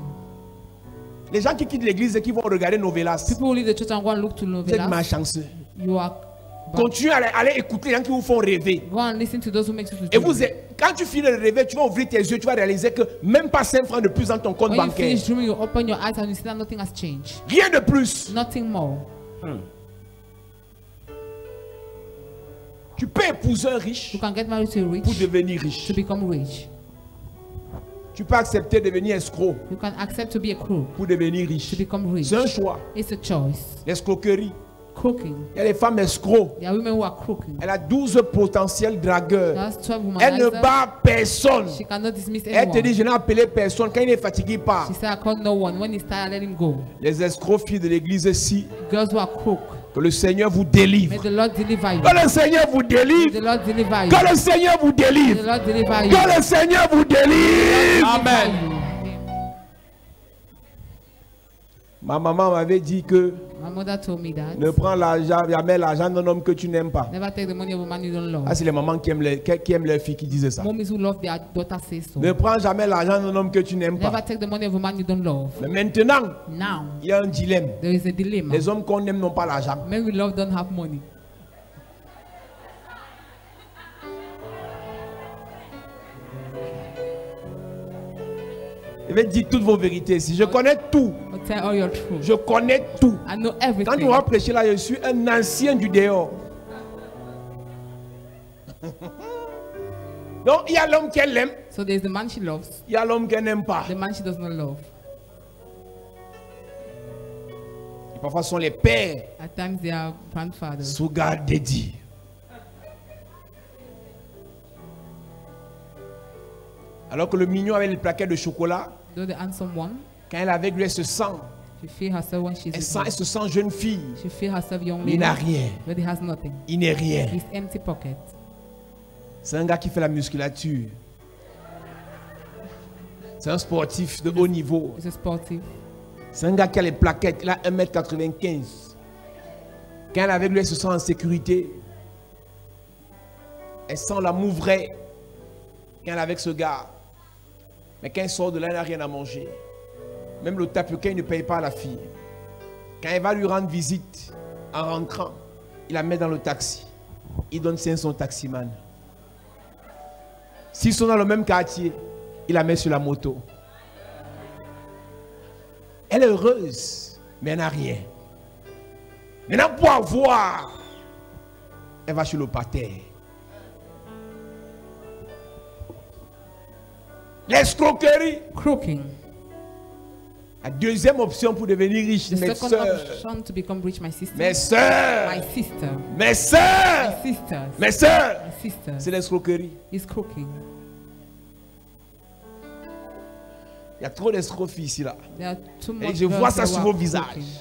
Les gens qui quittent l'église et qui vont regarder Novelas, People who leave the church and go and look to vous êtes novelas. malchanceux. You are bad. Continuez à aller écouter les gens qui vous font rêver. Go and listen to those who make you to Et dream. quand tu finis de rêver, tu vas ouvrir tes yeux, tu vas réaliser que même pas 5 francs de plus dans ton compte When you bancaire. finish dreaming, you open your eyes and you see that nothing has changed. Rien de plus. Nothing more. Tu peux épouser un riche You can get married to a pour rich devenir to riche. become rich. Tu peux accepter de devenir escroc You can accept to be a crook pour devenir to riche. become rich. C'est un choix. It's a choice. L'escroquerie. Crooking. Il y a les femmes escrocs. There are women who are crooking. Elle a 12 potentiels dragueurs. That's 12 Elle ne womanizers. bat personne. She cannot dismiss Elle te dit, anyone. je n'ai appelé personne. Quand il est fatigué, il part. She said, I call no one. When he's tired, let him go. Les escrocs filles de l'église ici, Girls who are crook, que le Seigneur vous may délivre. the Lord deliver you. Que le Seigneur vous May délivre. the Lord deliver you. Que le Seigneur vous May the délivre. Lord deliver you. Que le Seigneur vous délivre. Amen. Ma maman m'avait dit que My mother told me that. Ne prends jamais l'argent d'un homme que tu n'aimes pas. Never take the money of a man you don't love. Ah, c'est les mamans qui aiment leurs filles qui disent ça. Mommies who love their daughter say so. Ne prends jamais l'argent d'un homme que tu n'aimes Never pas. take the money of a man you don't love. Mais maintenant, Now, il y a un dilemme. there is a dilemma. Les hommes qu'on aime n'ont pas l'argent. Men we love don't have money. Je vais dire toutes vos vérités ici. Je connais tout. I'll tell all your truth. Je connais tout. I know Quand everything. on va prêcher là, je suis un ancien du dehors. Donc, il y a l'homme qu'elle aime, So there's the man she loves, il y a l'homme qu'elle n'aime pas. the man she does not love. Et parfois, ce sont les pères At times they are grandfathers. sous garde dédiée. Alors que le mignon avec les plaquettes de chocolat, Though the handsome one, quand elle est avec lui, elle se sent. she feel herself when she's Elle, with him. se sent jeune fille. She feel herself young Mais il lady, n'a rien. but he has nothing. Il n'est rien. He's empty pocket. C'est un gars qui fait la musculature. C'est un sportif de haut niveau. He's a sportive. C'est un gars qui a les plaquettes. Il a 1m95. Quand elle est avec lui, elle se sent en sécurité. Elle sent l'amour vrai. Quand elle est avec ce gars. Mais quand elle sort de là, elle n'a rien à manger. Même le tapioca, il ne paye pas à la fille. Quand elle va lui rendre visite, en rentrant, il la met dans le taxi. Il donne 500 au taximan. S'ils sont dans le même quartier, il la met sur la moto. Elle est heureuse, mais elle n'a rien. Maintenant, pour avoir, elle va chez le pater. L'escroquerie. Crooking. La deuxième option pour devenir riche, The mes second soeurs, option to become rich, my sister. mes soeurs, My sister. mes soeurs, My sisters. mes soeurs, My sisters. c'est l'escroquerie. Is crooking. Il y a trop d'escrocs ici là. There are too Et much je vois girls ça who sur are vos crooking. visages.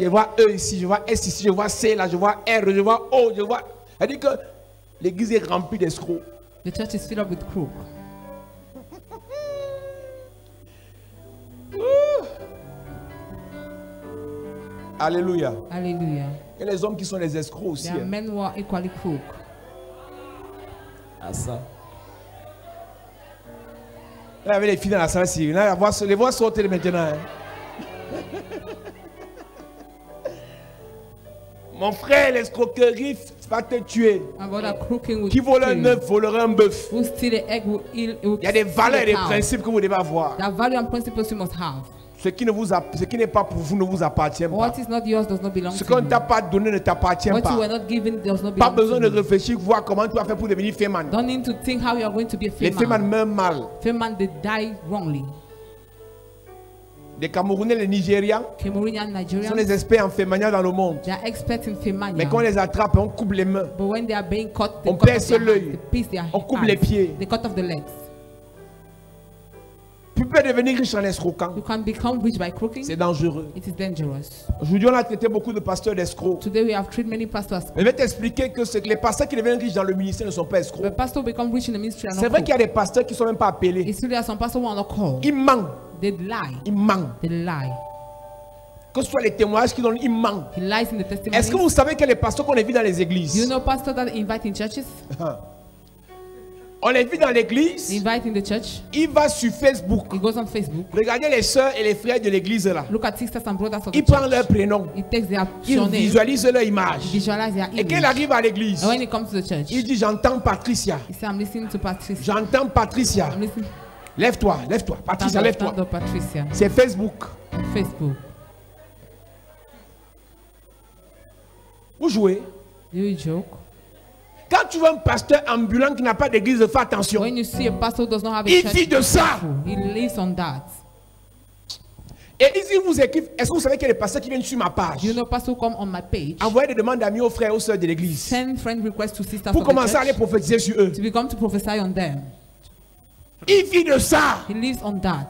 Je vois E ici, je vois S ici, je vois C là, je vois R, je vois O, je vois. C'est-à-dire que l'église est remplie d'escrocs. The church is filled up with crook. Alléluia. Hallelujah. Il y a les hommes qui sont des escrocs aussi. There are hein. men who are equally crook. Ah ça. Là, il y avait les filles dans la salle ici. Là, les voix sortir maintenant. hein. Mon frère, l'escroquerie va te tuer. My brother crooking with Qui vole un œuf, volera un bœuf. Who steal the egg will Il y a des valeurs et des principes que vous devez avoir. There are value and principles you must have. Ce qui n'est pas pour vous ne vous appartient pas. What is not yours does not belong Ce to qu'on ne you. t'a pas donné ne t'appartient What you pas. were not given does not Pas belong besoin to de you. réfléchir, voir comment tu vas faire pour devenir féman. Don't need to think how you are going to be a Les fémans female. meurent mal. Female, they die wrongly. Les Camerounais, les Nigérians Cameroonian, sont Nigerians, les experts en fémania dans le monde. they are experts in female. Mais quand on les attrape, on coupe les mains. But when they are being cut, they On cut perce off their l'œil. hands, they pierce their On coupe eyes, les pieds. they cut off the legs. Tu peux devenir riche en escroquant. You can become rich by crooking. C'est dangereux. It is dangerous. Aujourd'hui, on a traité beaucoup de pasteurs d'escrocs. Today we have treated many pastors. Je vais t'expliquer que les pasteurs qui deviennent riches dans le ministère ne sont pas escrocs. The pastor become rich in the ministry and C'est not vrai qu'il y crook. a des pasteurs qui ne sont même pas appelés. It's true there are some pastors who are not called. Ils mentent. They lie. Ils mentent. They lie. Que ce soit les témoignages qu'ils donnent, ils mentent. He lies in the testimony. Est-ce que vous savez que les pasteurs qu'on invite dans les Do you églises, know pastors that invite in churches? on les invite dans l'église, They invite in the church. il va sur Facebook. He goes on Facebook. Regardez les soeurs et les frères de l'église là. Look at sisters and brothers of the Il prend church. leur prénom. He takes their Il name. visualise leur image. Visualize their Et quand il image. arrive à l'église, And when he comes to the church, il dit j'entends Patricia. he said, I'm listening to Patricia. J'entends Patricia. I'm listening. Lève-toi, lève-toi. Patricia, lève-toi. Stand up, Patricia. C'est Facebook. On Facebook. Vous jouez. Do you joke? Quand tu vois un pasteur ambulant qui n'a pas d'église, fais attention. When you see a pastor who does not have a Il church, vit de ça. he lives on that. Et ici, vous écrivez. Est-ce que vous savez qu'il y a des pasteurs qui viennent sur ma page? You know, pastor come on my page, Envoyez des demandes d'amis aux frères et aux sœurs de l'église. send friend requests to sisters Pour of the commencer à aller church prophétiser sur eux. to become to prophesy on them. Il vit de ça. He lives on that.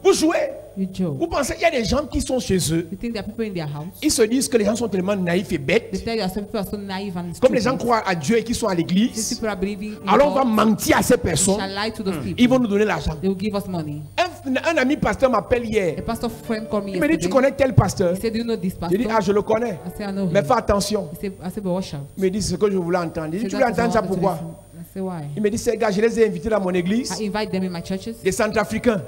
Vous jouez. You joke. Vous pensez qu'il y a des gens qui sont chez eux, You think there are people in their house? ils se disent que les gens sont tellement naïfs et They bêtes, tell you some people are so naive and comme les gens stupid. croient à Dieu et qui sont à These l'église. people are believing in Alors on va God. mentir à ces We personnes, shall lie to those people. ils vont nous donner l'argent. They will give us money. Un ami pasteur m'appelle hier. A pastor friend called me Il me dit, tu yesterday. connais tel pasteur? He said, do you know this Je pastor? dis, ah, je le connais. I said, I know Mais him. fais attention. I said, but watch out. Il me dit, c'est ce que je voulais entendre. Il dit, He tu said, veux "That is what entendre I ça wanted to pourquoi? listen." I said, why? Il me dit, ces gars, je les ai invités dans mon église, I invite them in my churches. des Centrafricains.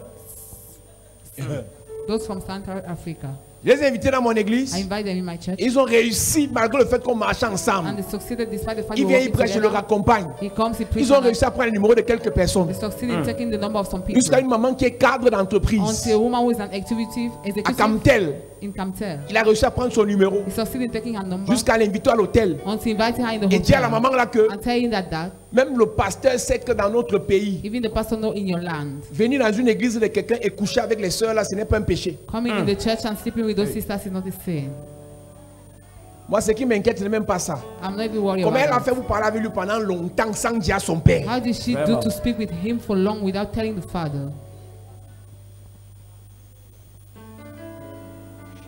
Those from Central Africa. Je les ai invités dans mon église. I invite them in my church. Ils ont réussi malgré le fait qu'on marchait And ensemble. they succeeded despite the fact Ils we viennent, were ils prêchent, je working leur together. accompagne. He comes, he preaches. Ils ont and réussi à prendre le numéro de quelques personnes. they succeeded in taking the number of some people. Jusqu'à une maman qui est cadre d'entreprise. Until a woman who is an executive À Camtel, in Camtel. il a réussi à prendre son numéro. He succeeded in taking her number. Jusqu'à l'inviter à l'hôtel. Until inviting her in the Et dire à la hotel. maman là que And telling that même le pasteur sait que dans notre pays, even the pastor know in your land. venir dans une église de quelqu'un et coucher avec les sœurs là, ce n'est pas un péché. Coming in the church and sleeping with those sisters is not a sin. Moi, ce qui m'inquiète, ce n'est même pas ça. I'm not even worried Comment elle a about fait vous parler avec lui pendant longtemps sans dire à son père? it. How did she do to speak with him for long without telling the father?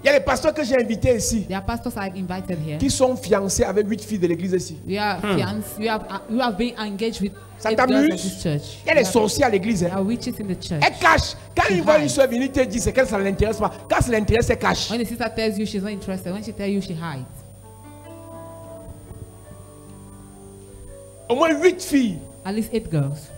Il y a les pasteurs que j'ai invités ici There are pastors I've invited here. qui sont fiancés avec 8 filles de l'église ici. We are fiancés. You have been engaged with Ça 8 girls t'amuse? of this church. Il y a les sorciers à l'église. There Hein. are witches in the church. Elle cache. Quand She il voit une hides. soeur venir te dire c'est qu'elle ça ne l'intéresse pas. Quand ça l'intéresse, elle cache. When the sister tells you she's not interested, when she tells you she hides. Au moins 8 filles. At least 8 girls.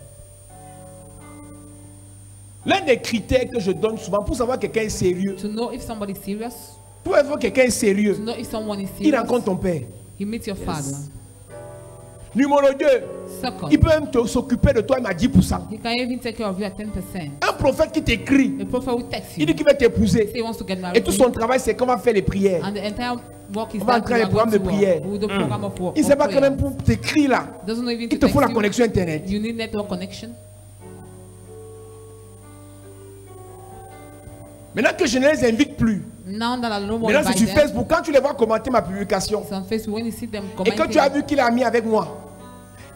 L'un des critères que je donne souvent pour savoir que quelqu'un est sérieux, To know if somebody is serious, pour savoir que quelqu'un est to sérieux, know if someone is il serious, rencontre ton père. he meets your father. Numéro 2, Second, il peut même s'occuper de toi, il m'a 10%. he can even take care of you at 10%. Un prophète qui t'écrit, A prophet will text il you. dit qu'il va t'épouser. Say he wants to get Et married. tout son travail, c'est qu'on va faire les prières. And the entire work is On va that entrer we les are programmes going de to prière. work with the program of work. Il ne sait of pas quand prayer. même pour t'écrire là. Doesn't know even Il to te faut la text you. connexion internet. You need network connection. Maintenant que je ne les invite plus, Now that I no more maintenant c'est invite sur them, Facebook, quand tu les vois commenter ma publication, it's on Facebook. When you see them et que tu as commenting, vu qu'il a mis avec moi,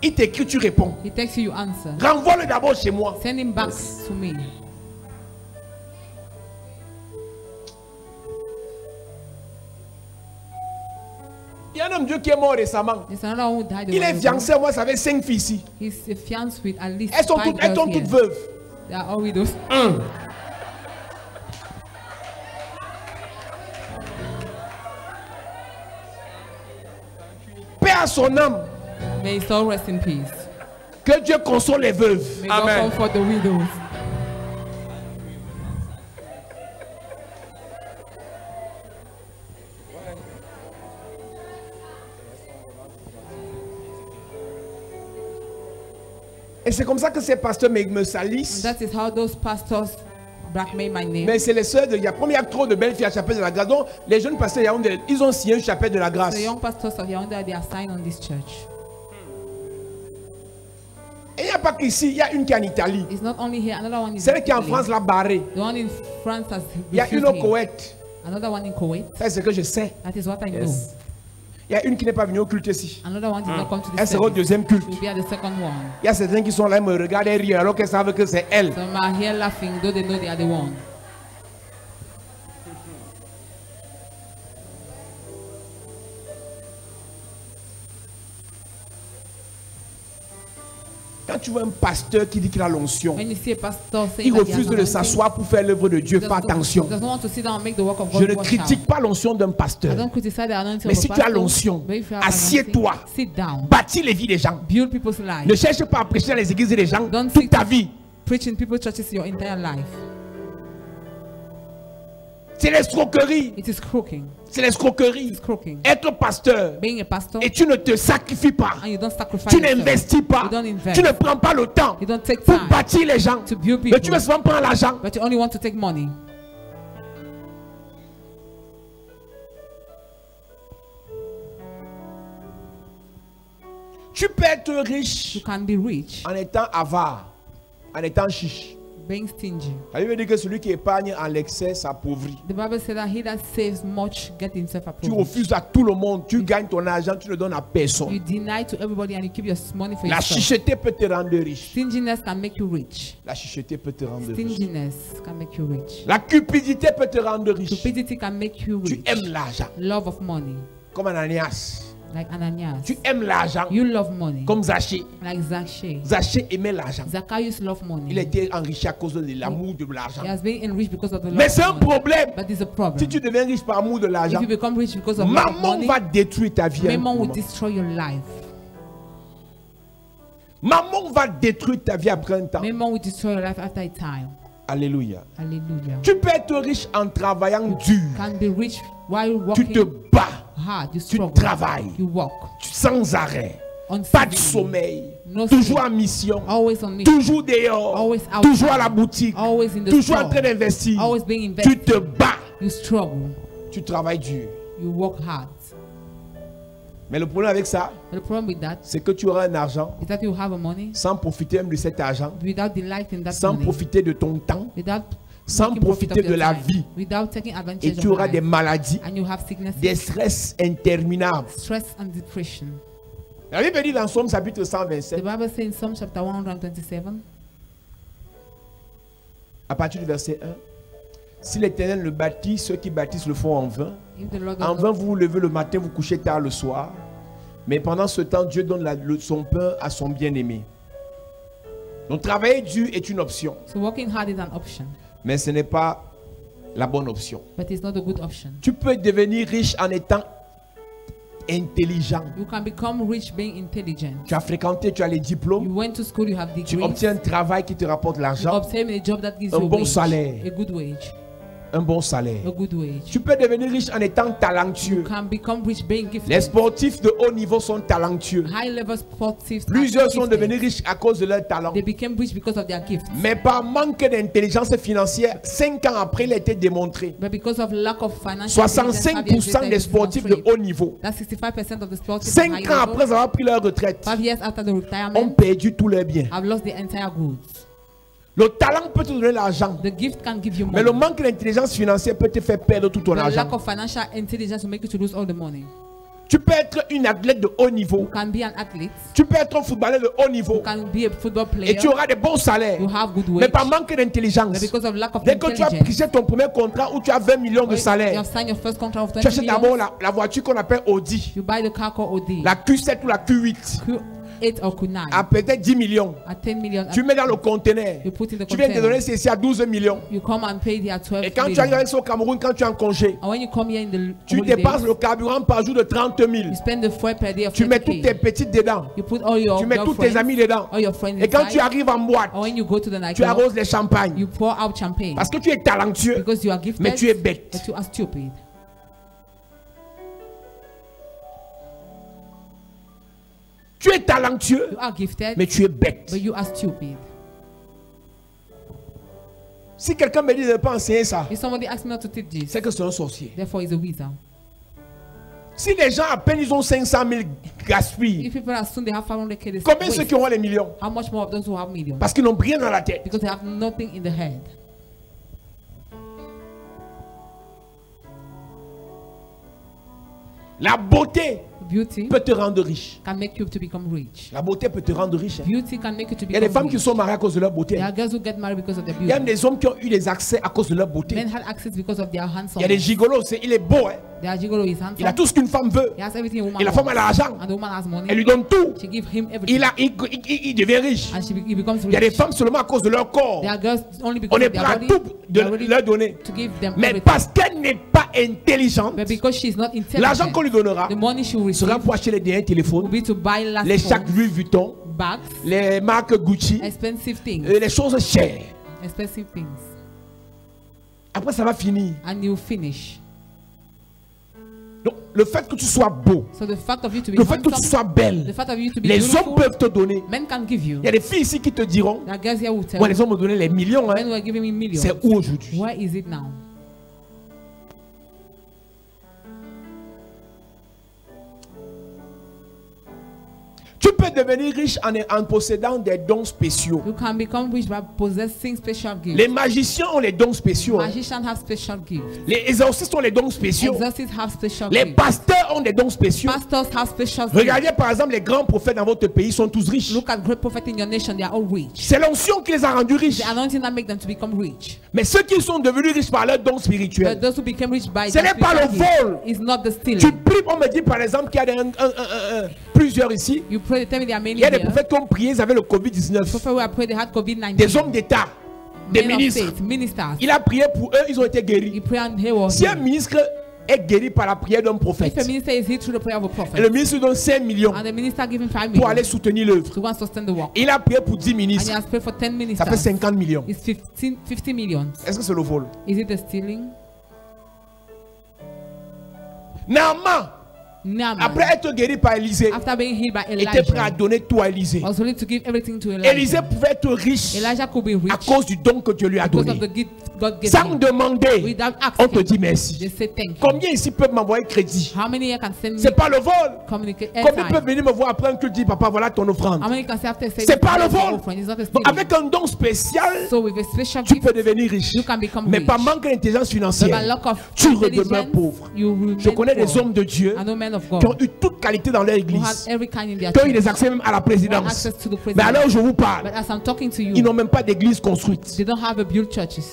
il t'écrit, tu réponds. he texts you, you answer. Renvoie-le d'abord chez moi. Send him back to me. Il y a un homme de Dieu qui est mort récemment. There's another one who died. a Il est while ago. fiancé, moi, ça fait 5 filles ici. He's fiancé with at least Elles sont 5 toutes, elles girls sont here. toutes veuves. They are all widows. Paix à son âme. May his soul rest in peace. Que Dieu console les veuves. May God comfort the widows. Et c'est comme ça que ces pasteurs me And salissent. that is how those pastors blackmail my name. Mais c'est les sœurs de. Il y a première trop de belles filles à Chapelle de la Grâce. Donc, les jeunes pasteurs, Yaoundé, ils ont signé une Chapelle de la Grâce. The young pastors of Yaoundé, they are signed on this church. Et il n'y a pas qu'ici, il y a une qui est en Italie. It's not only here, another one is Celle in qui est en Italy. France l'a barrée. The one in France has Il y a une refused au him. Koweït. Another one in Kuwait. Ça, c'est ce que je sais. That is what I know. Il y a une qui n'est pas venue au culte ici. Another one did not come to Elle the sera au service. deuxième culte. Will be at the second one. Il y a certains qui sont là, ils me regardent et rient alors qu'elles savent que c'est elle. Some are here laughing, though they know they are the one. Quand tu vois un pasteur qui dit qu'il a l'onction, When you see a pastor saying il that he has refuse de anointing, s'asseoir pour faire l'œuvre de Dieu. he Fais doesn't- attention. he doesn't want to sit down and make the work of God. Je ne watch critique out. pas l'onction d'un I pasteur. don't criticize the anointing Mais of si a tu as pastor, l'onction, but if you have assieds-toi. anointing, sit down. Bâtis les vies des gens. Build people's lives. Ne cherche pas à prêcher dans les églises des gens Don't toute seek ta to vie. preach in people's churches your entire life. C'est l'escroquerie. It is crooking. C'est l'escroquerie. It's crooking. Être pasteur Being a pastor et tu ne te sacrifies pas. and you don't sacrifice Tu yourself. n'investis pas. You don't invest. Tu ne prends pas le temps You don't take pour time bâtir les gens. to build Mais people. tu veux souvent prendre l'argent. But you only want to take money. Tu peux être riche You can be rich en étant avare, en étant chiche. Being stingy. Ça veut dire que celui qui épargne en l'excès s'appauvrit. The Bible says that he that saves much get himself Tu approved. refuses à tout le monde, tu gagnes ton argent, tu ne le donnes à You personne. deny to everybody and you keep your money for La yourself. chicheté peut te rendre riche. Stinginess can make you rich. La chicheté peut te rendre riche. Stinginess can make you rich. La cupidité peut te rendre riche. Stupidity can make you Tu rich. aimes l'argent, Love of money, comme Ananias. like Ananias. Tu aimes l'argent, You love money, comme Zachée. like Zacchaeus. Zachée aimait l'argent. Zacchaeus loved money. Il a été enrichi à cause de l'amour de He l'argent. has been enriched because of the love Mais of c'est un money. problème. But there's a problem. Si tu deviens riche par amour de l'argent, If you become rich because of love of maman money, va détruire ta vie. à un mammon will moment. destroy your life. Maman va détruire ta vie après un temps. Mammon will destroy your life after a time. Alléluia. Hallelujah. Tu peux être riche en travaillant dur. Can be rich while Tu working te bats hard. You tu struggle. travailles. You work. Sans arrêt. On Pas de Sunday, sommeil. No Toujours sleep. en mission. Always on mission. Toujours dehors. Always outside. Toujours à la boutique. Always in the Toujours en store. train d'investir. Always being Tu invested. te bats. You struggle. Tu travailles dur. You work hard. Mais le problème avec ça, But the problem with that c'est que tu auras un argent is that you have a money sans profiter même de cet argent, without delighting that sans money, profiter de ton temps, without sans making profit profiter of your de la time, vie. without taking Et advantage tu of auras des life, maladies, and you have sickness, des stress interminables. stress and depression. La Bible dit dans Somme chapitre The 127, Bible says in Psalm chapter 127, à partir du verset 1, si l'Éternel le bâtit, ceux qui bâtissent le font en vain. if the Lord En does vain, not, vous vous levez le matin, vous couchez tard le soir. Mais pendant ce temps, Dieu donne son pain à son bien-aimé. Donc travailler dur est une option, so working hard is an option, mais ce n'est pas la bonne option. but it's not a good option. Tu peux devenir riche en étant intelligent. You can become rich being intelligent. Tu as fréquenté, tu as les You diplômes, went to school, you have tu degrees, obtiens un travail qui te rapporte you l'argent, obtain a job that gives un you a bon wage, salaire. a good wage, un bon salaire. a good wage. Tu peux devenir riche en étant You talentueux. can become rich being Les gifted. sportifs de haut niveau sont talentueux. High level sportive Plusieurs sont gifted. devenus riches à cause de leur talent. They became rich because of their gifts. Mais par manque d'intelligence financière, 5 ans après, il a été démontré. But because of lack of financial intelligence, 65% des sportifs de haut niveau, that's 65% of the sportive 5 high ans level, après avoir pris leur retraite, 5 years after the ont retirement, perdu tous leurs biens. have lost the entire goods. Le talent peut te donner l'argent, The gift can give you mais money. le manque d'intelligence financière peut te faire perdre tout ton The lack argent. of financial intelligence will make you to lose all the money. Tu peux être une athlète de haut niveau, You can be an athlete. tu peux être un footballeur de haut niveau, You can be a football et player. tu auras des bons salaires. You have good Mais wage. par manque d'intelligence, But because of lack of dès que tu as intelligence, pris ton premier contrat où tu as 20 millions de you salaire, have signed your first contract of tu 20 achètes d'abord million. la voiture qu'on appelle Audi, You buy the car called OD. la Q7 ou la Q8, Q8 or Q9 à peut-être 10 millions. at 10 million. Tu mets dans le conteneur. You put in the Tu viens de container. donner ceci à 12 millions. You come and pay there 12 Et quand tu million. arrives avec ça au Cameroun, quand tu es en congé, And when you come here in the tu holidays, dépenses le carburant par jour de 30 000. you spend the fuel per day of Tu mets toutes 30K. tes petites dedans. You put all your Tu mets tous tes girlfriends, amis dedans. all your friends Et quand inside. tu arrives en boîte, And when you go to the tu nightclub, arroses les champagnes. you pour out champagne. Parce que tu es talentueux, Because you are gifted, mais tu es bête. but you are stupid. Tu es talentueux, You are gifted, mais tu es bête. but you are stupid. Si quelqu'un me dit de ne pas enseigner ça, If somebody asks me not to teach this, c'est que c'est un sorcier. therefore he's a wizard. Si les gens à peine ils ont 500 000 gaspillent, If people as soon they have 500K, they combien waste. ceux qui auront les millions? How much more of those who have millions? Parce qu'ils n'ont rien dans la tête. Because they have nothing in the head. La beauté Beauty peut te rendre riche. can make you to become rich. La beauté peut te rendre riche. Beauty can make you to Il y a des become femmes qui rich. sont mariées à cause de leur beauté. There are girls who get married because of their Il y a même beauty. des hommes qui ont eu des accès à cause de leur beauté. Men had access because of their handsome. Il y a des gigolos, il est beau. Hein. Their gigolo is Il a handsome. tout ce qu'une femme veut. He has everything a woman Et la femme a wants. l'argent. And the woman has money. Elle lui donne tout. She gives him everything. Il devient riche. And he becomes Il y a des rich. femmes seulement à cause de leur corps. There are girls only On because est of their prêt à body. tout They are ready leur donner. to give them Mais everything. parce qu'elle n'est pas intelligente, But because she's not l'argent intelligent, qu'on lui donnera the money she will sera receive pour acheter les derniers will téléphones, be to buy last les sacs phones, Louis Vuitton, bags, les marques Gucci, expensive things, les choses chères. expensive things, Après, ça va finir. and you finish. Donc, le fait que tu sois beau, So the fact of you to be le fait que tu handsome, sois belle, the fact of you to be les beautiful, hommes peuvent te donner. men can give you. Il y a des filles ici qui te diront, There are girls here who tell ouais, you, les hommes me donnaient les millions. men Hein. were giving me millions. C'est où aujourd'hui? Where is it now? Tu peux devenir riche en possédant des dons spéciaux. You can become rich by possessing special gifts. Les magiciens ont les dons spéciaux. Magicians have special gifts. Les exorcistes ont les dons spéciaux. Exorcists have special Les gifts. pasteurs ont des dons spéciaux. Pastors have special gifts. Regardez par exemple les grands prophètes dans votre pays sont tous riches. Look at great prophets in your nation, they are all rich. C'est l'onction qui les a rendus riches. The anointing that make them to become rich. Mais ceux qui sont devenus riches par leurs dons But spirituels, those who became rich by ce n'est pas le vol. is not the stealing. Tu pries, on me dit par exemple qu'il y a plusieurs ici. You pray, tell me there are many Il y a des here. prophètes qui ont prié, ils avaient le Covid-19. Prophets who have prayed, they had COVID-19. Des hommes d'État, des Men of ministres. state, ministers. Il a prié pour eux, ils ont été He guéris. prayed and he was Si un healed. ministre est guéri par la prière d'un If a prophète, minister is healed through the prayer of a et prophet, le ministre donne 5 millions and the minister give him 5 pour aller million soutenir l'œuvre, to go and sustain the work, il a prié pour 10 and he ministres, has prayed for 10 ça fait ministers, 50 millions. it's 50 millions. Est-ce que c'est le vol? Is it the stealing? Naaman, Naaman, après être guéri par Élisée, after being healed by était prêt à Elijah, donner tout à Élisée. was willing to give everything to Élisée Elijah. pouvait être riche Elijah could be à rich cause du don que Dieu lui a because donné. of the gift God gave Sans him. demander, Without on te asking, dit merci. they say thank you. Combien ici peuvent m'envoyer crédit? How many here can send me C'est pas le vol. communicate Combien peuvent airtime? venir me voir après un culte dire papa voilà ton offrande? How many can say after say C'est pas le "This is your vol. offering," it's not a Donc, stealing. avec un don spécial, So with a special tu gift, peux devenir riche. you can become Mais rich. par manque d'intelligence But by financière, lack of tu redemeures intelligence, pauvre. you remain Je connais des poor. hommes de Dieu I know men of qui ont God eu toute qualité dans leur who had église, every kind in their qui ont eu des church, accès même à la who had présidence. access to the Mais president. alors je vous But parle, as I'm talking to ils you, n'ont même pas d'église construite. they don't have a built churches.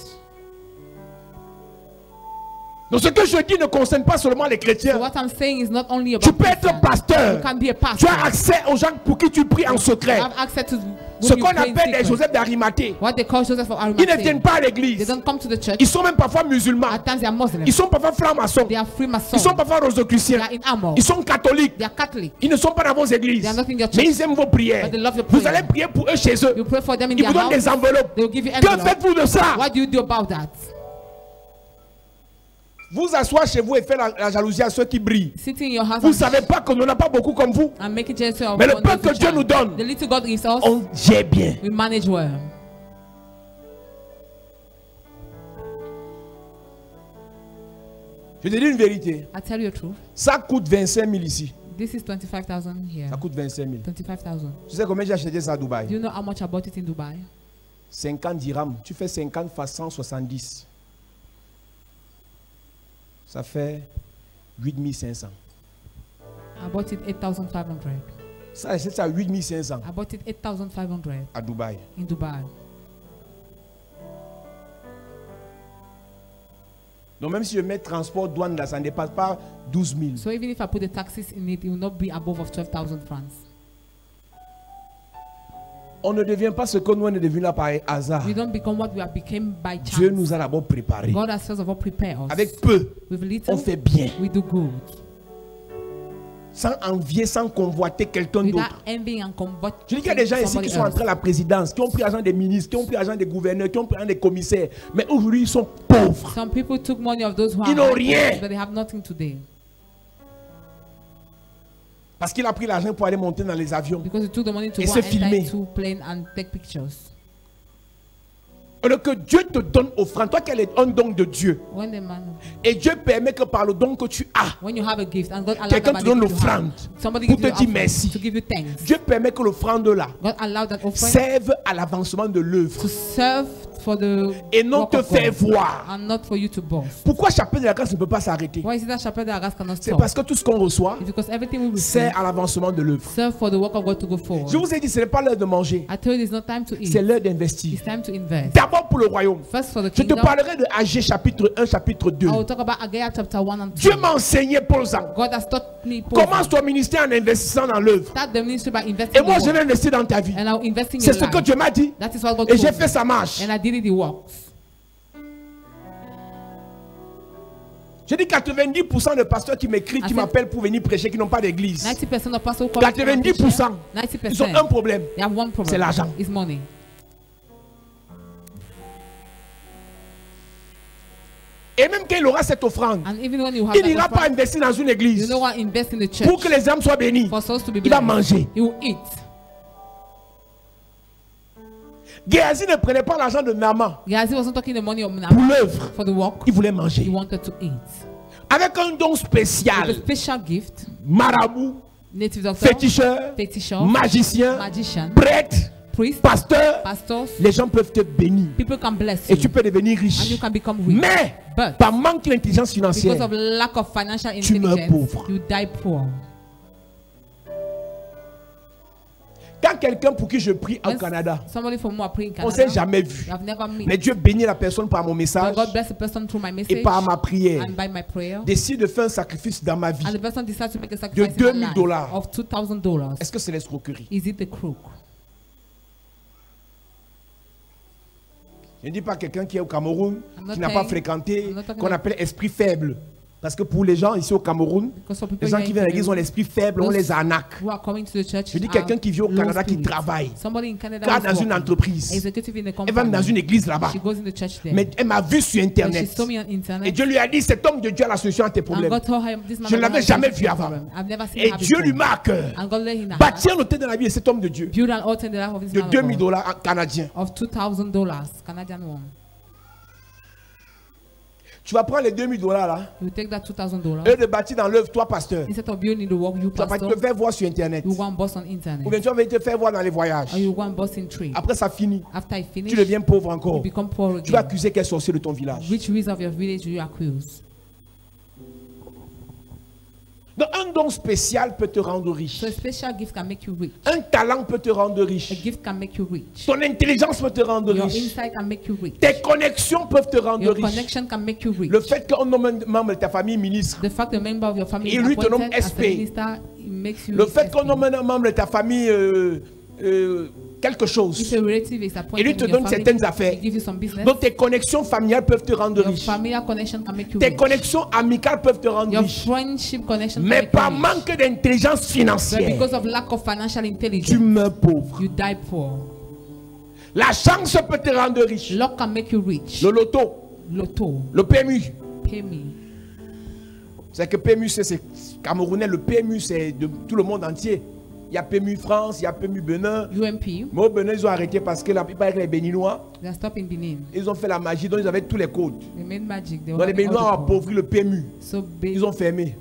Donc ce que je dis ne concerne pas seulement les So chrétiens. what I'm saying is not only Tu about peux être Christians. pasteur. You can be a Tu pastor. as accès aux gens pour qui tu pries en You secret. have access to Ce when you qu'on pray in appelle les secret. Joseph d'Arimathée. What they call Joseph of Ils ne viennent Arimathea. pas à They l'église. don't come to the church. Ils sont même parfois musulmans. At times they are Muslims. Ils sont parfois francs-maçons. They are Ils Freemasons. sont parfois They rosicruciens. are in armor. Ils sont catholiques. They are Catholic. Ils ne sont pas dans vos églises. They are not in your Mais church. ils aiment vos prières. But they love your Vous prayer. allez prier pour eux chez eux. You pray for them in Ils their vous donnent des house. enveloppes. They will give you Que envelope. faites-vous de ça? What do you do about that? Vous asseoir chez vous et faire la jalousie à ceux qui brillent. Sitting in your house Vous ne savez pas qu'on n'en a pas beaucoup comme vous. and making jealousy of Mais le one peu little que Dieu child. nous donne, The little God gives us, on gère bien. we manage well. Je te dis une vérité. I tell you the truth. Ça coûte 25 000 ici. This is 25,000 here. Ça coûte 25 000. 25,000. Tu sais combien j'ai acheté ça à Do Dubaï? you know how much I bought it in Dubai? 50 dirhams. Tu fais 50 fois 170. Ça fait 8 500. I bought it 8,500. Ça, c'est ça, 8 500 I bought it 8,500 à Dubaï. in Dubai. Donc même si je mets transport, douane, là, ça ne dépasse pas 12 000. So even if I put the taxes in it, it will not be above of 12,000 francs. On ne devient pas ce que nous on est devenu là par hasard. We don't become what we have become by Dieu chance. nous a d'abord préparés. God has first of all prepared us. Avec peu, With on little, fait bien. we do good. Sans envier, sans convoiter quelqu'un Without d'autre. envying and combating Je dis qu'il y a des gens ici somebody qui sont else. entrés à la présidence, qui ont pris l'argent des ministres, qui ont pris l'argent des gouverneurs, qui ont pris l'argent des commissaires. Mais aujourd'hui, ils sont pauvres. Some people took money of those who Ils are n'ont high rien. places, but they have nothing today. Parce qu'il a pris l'argent pour aller monter dans les avions. Because he took the money to Et go se and enter filmer. into plane and take pictures. Alors que Dieu te donne offrande, toi qui es un don de Dieu, When the man, et Dieu permet que par le don que tu as, when you have a gift and God allows quelqu'un that te by the donne gift you have, l'offrande somebody pour gives te you dire offering merci. to give you thanks. Dieu permet que l'offrande là God allowed that offering serve à l'avancement de l'œuvre to serve for the et non work te of faire God voir. and not for you to boast. Pourquoi Chapelle de la Grâce ne peut pas s'arrêter? Why is it that Chapelle de la Grâce cannot C'est stop? parce que tout ce qu'on reçoit It's because everything we receive sert à l'avancement de l'œuvre. serve for the work of God to go forward. Je vous ai dit, ce n'est pas l'heure de manger, I told you it's not time to c'est eat. l'heure d'investir. It's time to invest. D'abord pour le royaume. First for the Je te kingdom. parlerai de Agé chapitre 1, chapitre 2. I will talk about Haggai chapter 1 and 2. Dieu m'a enseigné Paul Zang. God has taught me Paul. Commence ton ministère en investissant dans l'œuvre. Start the ministry by Et investing moi, in je the vais work. investir dans ta vie. And I'll invest in C'est your ce que life. Dieu m'a dit. That is what God Et told j'ai me. fait sa marche. And I did it, it works. J'ai dit 90% de pasteurs qui m'écrivent, qui I said- m'appellent pour venir prêcher, qui n'ont pas d'église. 90% of pastors who 90%. Ils ont un 90%. problème. They have one problem. C'est l'argent. It's money. Et même quand il aura cette offrande, And even when you have il that n'ira pas offering, investir dans une you église know what? Invest in the church. pour que les âmes soient bénies. For souls to be Il va blessed. manger. He will eat. Géasi ne prenait pas l'argent de Naaman Gehazi wasn't talking the money of pour Naaman l'œuvre. for the work. Il voulait He manger. wanted to eat. Avec un don With a spécial, special gift, marabout, native doctor, féticheur, fetisher, magicien, magician, prêtre, priest, pasteur. pastors. Les gens peuvent te bénir People can bless et you tu peux devenir and riche. you can become rich. Mais But par manque d'intelligence because financière, of lack of financial tu meurs intelligence, pauvre. you die poor. quand quelqu'un pour qui je prie au When Canada, somebody from who praying in on ne Canada, s'est jamais vu. you have never met. Mais Dieu bénit la personne par mon message But God bless the person through my et message par ma prière. and by my prayer. Décide de faire un sacrifice dans ma vie. And the person decides to make a sacrifice de in my $2000. life of $2,000. Est-ce que c'est l'escroquerie? Is it the crook? Je ne dis pas quelqu'un qui est au Cameroun, I'm not qui n'a pas saying- fréquenté, I'm not talking qu'on about- appelle esprit faible. Parce que pour les gens ici au Cameroun, Because some people les gens here qui in viennent à l'église ont Cameroun, l'esprit faible, on those les arnaque. who are coming to the church Je dis are quelqu'un qui vit au low Canada, qui spirit. travaille, Somebody in Canada cadre is dans une working, entreprise. executive in a Elle va dans company. une église là-bas. She goes in the church there. Mais elle m'a vu sur And she internet. saw me on internet. Et Dieu lui a dit, cet homme de Dieu a la solution à tes And problèmes. God told her, this man Je ne l'avais has jamais a vu avant. problem. I've never seen Et her Dieu lui before. met à cœur. And God let him know. Bâtir un hôtel dans la vie de cet homme de Dieu. Build an altar in the life of this De man of $2000 God canadiens. of $2,000 Canadian one. Tu vas prendre les $2000 là. You take that $2,000 Et de bâtir dans l'œuvre, toi pasteur. instead of building the work, you Tu vas pas pastor, te faire voir sur internet. you go and boss on Ou internet, bien tu vas te faire voir dans les voyages. or you go and boss in trade. Après ça finit. After I finish, Tu deviens pauvre you encore. become poor Tu vas again. accuser quel sorcier de ton village. Which ways of your village do you accuse? Donc un don spécial peut te rendre riche. So a special gift can make you rich. Un talent peut te rendre A riche. gift can make you rich. Ton intelligence peut te rendre Your riche. insight can make you rich. Tes connexions peuvent te rendre Your riche. connection can make you rich. Le fait qu'on nomme un membre de ta famille ministre. The fact a member of your family Et is lui te nomme appointed as a SP. minister, it makes you Le rich fait qu'on SP. nomme un membre de ta famille quelque If chose. a relative is Et appointed lui te in your donne family, certaines affaires. it gives you some business. Donc tes connexions familiales peuvent te rendre Your riche. familiar connection can make you Tes rich. connexions amicales peuvent te rendre Your riche. friendship connection can Mais make par you rich. manque d'intelligence But financière, because of lack of financial tu intelligence, meurs pauvre. you die poor. La chance peut te rendre riche. Luck can make you rich. Le loto, Lotto, le PMU. pay me. C'est que PMU, c'est camerounais. Le PMU, c'est de tout le monde entier. Il y a PMU France, il y a PMU Benin. UMP, Mais au Benin, ils ont arrêté parce que la plupart des Béninois, they are stopping Benin. ils ont fait la magie, donc ils avaient tous les codes. They made magic. They Donc les were Béninois ont all the poor. appauvri le PMU. So Ils ont fermé.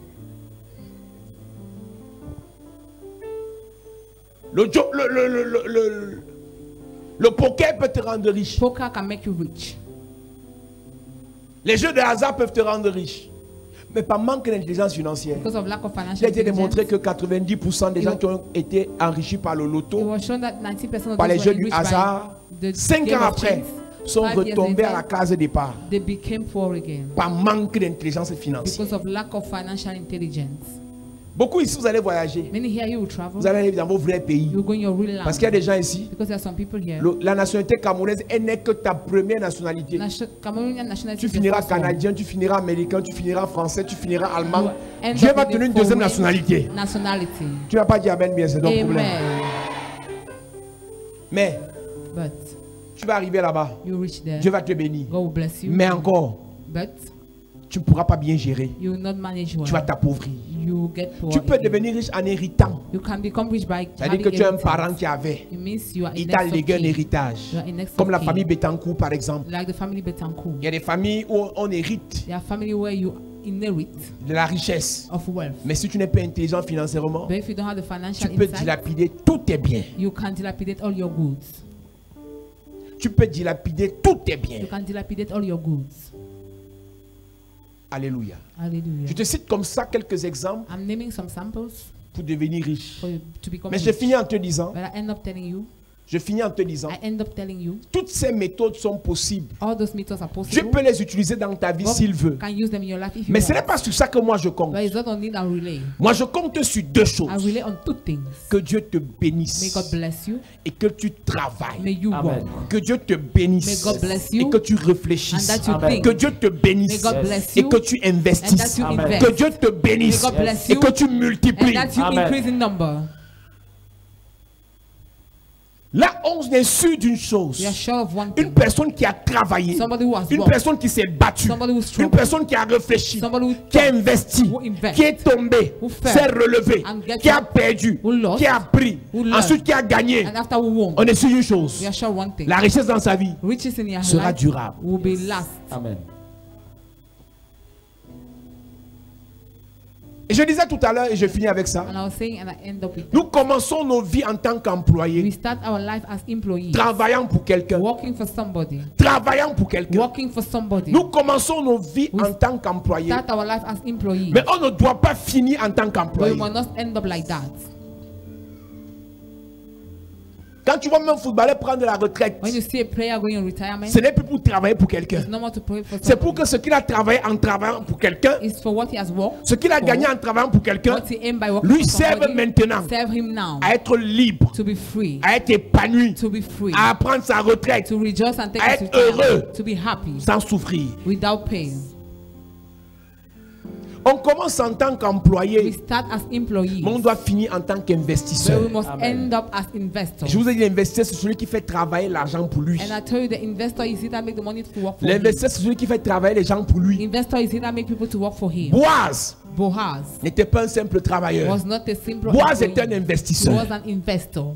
Le poker peut te rendre riche. poker can make you rich. Les jeux de hasard peuvent te rendre riche. Mais par manque d'intelligence financière. Because of lack of Il financial a été intelligence, démontré que 90% des gens qui ont été enrichis par le it loto, was shown that 90% of par les those jeux were du enriched hasard, by the 5 game ans of après, chance. sont 5 years retombés à la later, case départ. they became poor again Par manque d'intelligence financière. because of lack of financial intelligence. Beaucoup ici, vous allez voyager. Many here you will travel, Vous allez aller dans vos vrais pays. you go in your real land. Parce qu'il y a des gens ici. Because there are some people here. La nationalité camerounaise, elle n'est que ta première nationalité. Cameroonian nationality Tu is the finiras first one. canadien, tu finiras américain, tu finiras français, tu finiras You allemand. end Dieu up va with te donner une a deuxième foreign nationalité. nationality. Tu n'as pas dit amen bien, c'est ton problème. Amen. Mais But tu vas arriver là-bas. you reach there. Dieu va te bénir. God will bless you. Mais encore, But tu ne pourras pas bien gérer. you will not manage well. Tu vas t'appauvrir. You will get poor. Tu peux again. devenir riche en héritant. You can become rich by C'est-à-dire having que tu as un inheritance. parent qui avait. It means you are Il in t'a next of légué un kin. héritage. You are in next Comme of la kin. famille Betancourt, par exemple. Like the family Betancourt. Il y a des familles où on hérite There are family where you inherit de la richesse. of wealth. Mais si tu n'es pas intelligent financièrement, But if you don't have the tu financial peux insight, dilapider tous tes biens. you can dilapidate all your goods. Tu peux dilapider tous tes biens. You can dilapidate all your goods. Alléluia. Hallelujah. Je te cite comme ça quelques exemples I'm naming some samples pour devenir riche. for you to become Mais je rich. finis en te disant, But I end up telling you, toutes ces méthodes sont possibles. all those methods are Dieu possible. peut les utiliser dans ta vie God s'il veut. can use them in your life if you Mais ce n'est want. pas sur ça que moi je compte. But it's not only that relay. Moi je compte sur deux choses. I relay on two things. Que Dieu te May bénisse God bless you. et que tu travailles. May you Amen. work. Que Dieu te bénisse May God bless et you. que tu And réfléchisses. that you Amen. think. Que Dieu te bénisse May God bless et you. que tu And that investisses. you Amen. invest. Que Dieu te bénisse May God bless et you. que tu And multiplies. that you Amen. increase in number. Là, on est sûr d'une chose. We are sure of one Une thing. personne qui a travaillé, Somebody who has une worked. personne qui s'est battue, Somebody who une struggled. personne qui a réfléchi, Somebody who qui a thought, investi, who invest, qui est tombé, who fell, s'est relevé, and get qui a up, perdu, who lost, qui a pris, who learned, ensuite qui a gagné. And after we won, On est sûr d'une chose. we are sure one thing. La richesse dans sa vie Riches in your sera life durable. will be last. Amen. Et je disais tout à l'heure, et je finis avec ça. And I was saying, and I end up with Nous commençons nos vies en tant we qu'employés, start our life as employees, travaillant pour quelqu'un. working for somebody, Travaillant pour quelqu'un. working for somebody. Nous commençons nos vies We en tant qu'employés. Start our life as employees, Mais on ne doit pas finir en tant but we qu'employé. must not end up like that. Quand tu vois même un footballeur prendre la retraite, When you see a player going in retirement, ce n'est plus pour travailler pour quelqu'un. it's no more to pray for C'est pour somebody. que ce qu'il a travaillé en travaillant pour quelqu'un, It's for what he has worked, ce qu'il a gagné en travaillant pour quelqu'un, what he aimed by working lui for serve somebody, maintenant serve him now, à être libre, to be free, à être épanoui, to be free, à prendre sa retraite to rejoice and take à his être retirement, heureux. to be happy sans souffrir. without pain. On commence en tant We qu'employé, start as employees, mais on doit finir en tant but qu'investisseur. we must end up as investors. Je vous ai dit, l'investisseur, c'est celui qui fait travailler l'argent pour lui. And I tell you, the investor is he that make the money to work for him. L'investisseur, c'est celui qui fait travailler les gens pour lui. Investor is he that make people to work for him. Boaz Boaz n'était pas un simple travailleur. was not a simple Boaz employee. était un He investisseur. was an investor.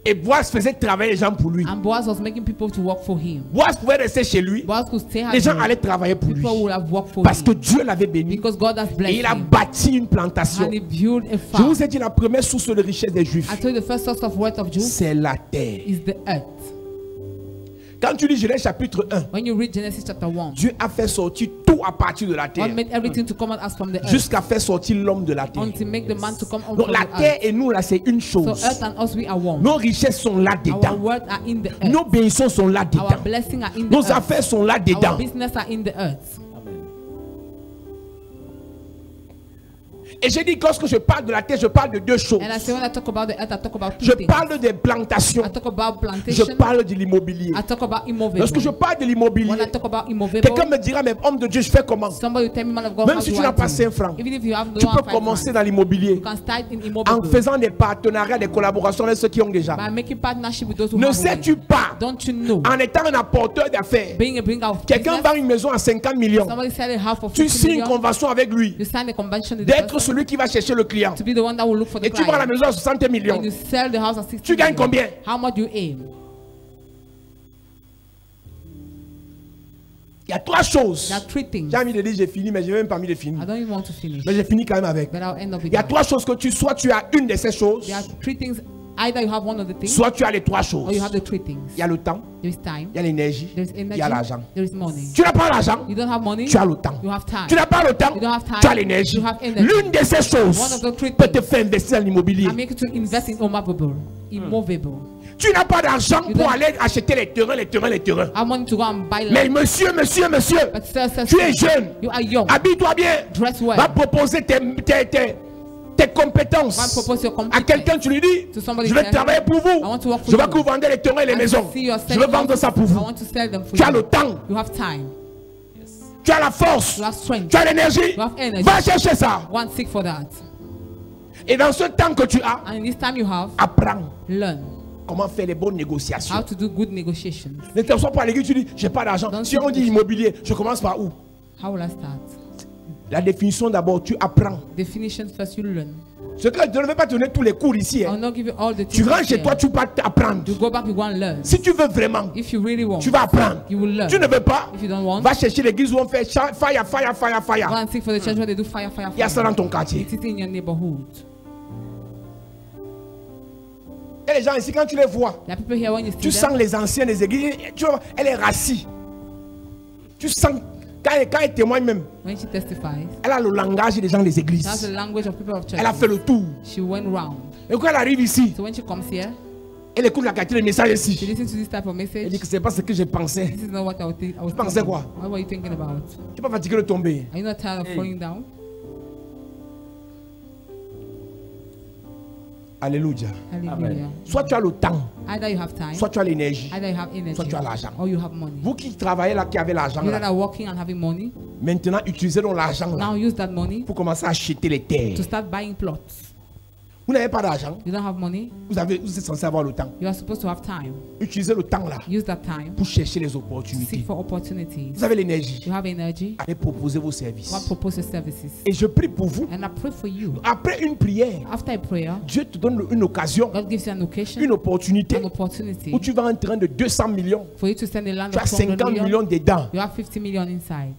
Et Boaz faisait travailler les gens pour lui. And Boaz was making people to work for him. Boaz pouvait rester chez lui. Boaz could stay at Les gens home. allaient travailler pour lui. People would have worked for Parce que him. Dieu l'avait béni. Because God has Et blessed il a him. bâti une plantation. And he built a Je farm. vous ai dit, la première source de richesse des Juifs, I told you the first source of wealth of Jews c'est la terre. is the earth. Quand tu lis Genèse chapitre 1, When you read Genesis chapter 1, Dieu a fait sortir tout à partir de la terre. God made everything to come out as from the earth. Jusqu'à faire sortir l'homme de la terre. Until make the man to come out Donc from la the terre earth. et nous là, c'est une So chose. earth and us, we are one. Nos richesses sont Our là-dedans. wealth are in the earth. Nos bénédictions sont Our là-dedans. blessings are in the Nos earth. affaires sont Our là-dedans. business are in the earth. Et j'ai dit que lorsque je parle de la terre, je parle de deux choses. And I say when I talk about the earth, I talk about two Je things. parle des plantations. I talk about Je plantation. parle de l'immobilier. I talk about immovable. Lorsque je parle de l'immobilier, When I talk about immovable, quelqu'un me dira, mais homme de Dieu, je fais comment? somebody will tell me, man of God, Même how si do tu I n'as pas do? 5 francs, Even if you have no tu one peux 5 commencer francs, dans l'immobilier you can start in en immovable faisant des partenariats, des collaborations avec ceux qui ont déjà. by making partnership with those who Ne have sais-tu already. pas, Don't you know? en étant un apporteur d'affaires, Being a bringer of quelqu'un business, vend une maison à 50 millions, somebody selling half of tu 50 signes une million, convention avec lui you sign a convention with the d'être person celui qui va chercher le client. to be the one that will look for the Et tu vends la client. maison à 60 millions. And you sell the house at 60 Tu gagnes million. combien? How much do you aim? Il y a trois choses. There are three things. J'ai envie de dire j'ai fini, mais je n'ai même pas envie de finir. I don't even want to finish, Mais j'ai fini quand même avec. but I'll end up with Il y a that. trois choses que soit tu as une de ces choses, There are three things. Either you have one of the things, soit tu as les trois or choses. you have the three things. Il y a le temps, There is time, il y a l'énergie, there is il energy, y a l'argent. there is money. Tu n'as pas l'argent, You don't have money, tu as le temps. you have time. Tu n'as pas le temps, You don't have time, tu as l'énergie. you have energy. L'une de ces One of choses the three peut te things faire investir dans l'immobilier. I make you to invest in immovable. Tu n'as pas d'argent You pour don't- aller acheter les terrains. I have money to go and buy Mais land. monsieur, But sir, tu es jeune. you are young. Habille-toi bien. Dress well. Va proposer tes compétences Va propose your à competence quelqu'un. Tu lui dis, to somebody je vais tell travailler him, pour vous. I want to work for Je veux you. que vous vendez les terrains et les I maisons. see you're Je selling veux vendre houses. ça pour I vous. want to sell them for Tu as you. le temps, You have time. tu as la force, You have strength. tu as l'énergie. You have energy. Va chercher ça. Go and seek for that. Et dans ce temps que tu as, And in this time you have, apprends learn comment faire les bonnes how négociations. to do good negotiations. Ne te sois pas à l'église, tu dis, j'ai pas d'argent. Don't Si on dit think- immobilier, je commence par où? How will I start? La définition d'abord, tu apprends. Definition first, you learn. Ce que je ne vais pas te donner tous les cours ici. I hein. will not give you all the Tu things rentres chez here. toi, tu vas apprendre. You go back, you go and learn. Si tu veux vraiment, If you really want, tu vas apprendre. you will learn. Tu ne veux pas, If you don't want, va chercher l'église où on fait fire, fire, fire, go fire. and seek for the church where they do fire, fire, Il y a ça dans fire. ton quartier. It's in your neighborhood. Et les gens ici, quand tu les vois, There are people here when you see tu them, sens les anciens des églises. Tu vois, elle est rassie. Tu sens, quand elle témoigne même, when she testifies, elle a le langage des gens des églises. that's the language of people of church. Elle a fait le tour. She went round. Et quand elle arrive ici, So when she comes here, elle écoute la qualité des messages she ici. listens to this type of Elle message. dit que c'est pas ce que je pensais. This is not what I was pensais thinking. quoi? What were you thinking about? Tu n'es pas fatigué de tomber. Are you not tired of falling down? Alléluia. Hallelujah. Soit tu as le temps, Either you have time, soit tu as l'énergie. either you have energy, soit tu as l'argent. or you have money. Vous qui travaillez là, qui avez l'argent You that là, are working and having money, maintenant utilisez donc l'argent là now use that money pour commencer à acheter les terres. to start buying plots. Vous n'avez pas d'argent, You don't have money, vous êtes censé avoir le temps. you are supposed to have time. Utilisez le temps là Use that time, pour chercher les opportunités. seek for opportunities. Vous avez l'énergie, You have energy, allez proposer vos services. go and propose your services. Et je prie pour vous. And I pray for you. Après une prière, After a prayer, Dieu te donne une occasion, God gives you an occasion, une opportunité an opportunity où tu vas en train de 200 millions. for you to send a land Tu as of 200 50 million. millions dedans. You have 50 million inside.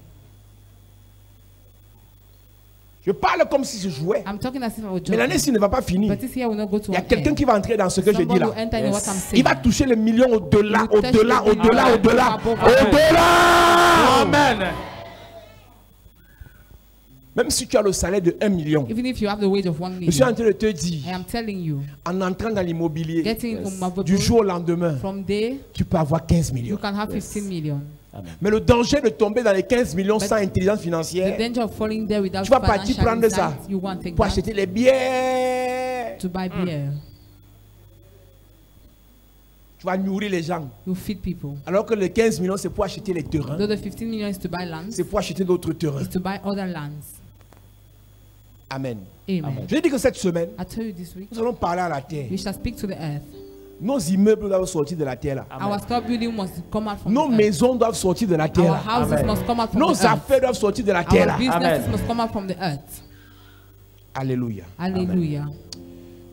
Je parle comme si je jouais. I'm talking as if I were Mais l'année joking. ci ne va pas finir. But this year will not go to Il y a an quelqu'un end. qui va entrer dans ce que je dis Somebody là. will enter in what I'm saying. Il va toucher les millions au-delà, You touch au-delà, the au-delà, million au-delà, above au-delà. Amen. Même si tu as le salaire de 1 million, Even if you have the wage of 1 je suis en million, train de te dire, I am telling you, en entrant dans l'immobilier, getting into du jour au lendemain, from there, tu peux avoir 15 you millions. can have 15 million. Mais le danger de tomber dans les 15 millions But sans intelligence The financière, danger of falling there without tu vas partir financial prendre ça insight, you want to take pour that acheter les bières. to buy beer. Tu vas nourrir les gens. You feed people. Alors que les 15 millions, c'est pour acheter les terrains. Though the 15 million is to buy lands, C'est pour acheter d'autres terrains. is to buy other lands. Amen. Amen. Je dis que cette semaine, I tell you this week, nous allons parler à la terre. we shall speak to the earth. Nos immeubles doivent sortir de la terre là. Our store building must come out from Nos the earth. maisons doivent sortir de la terre Our là. houses must come out from Nos the earth. affaires doivent sortir de la terre Our là. businesses Amen. must come out from the earth. Alléluia. Hallelujah.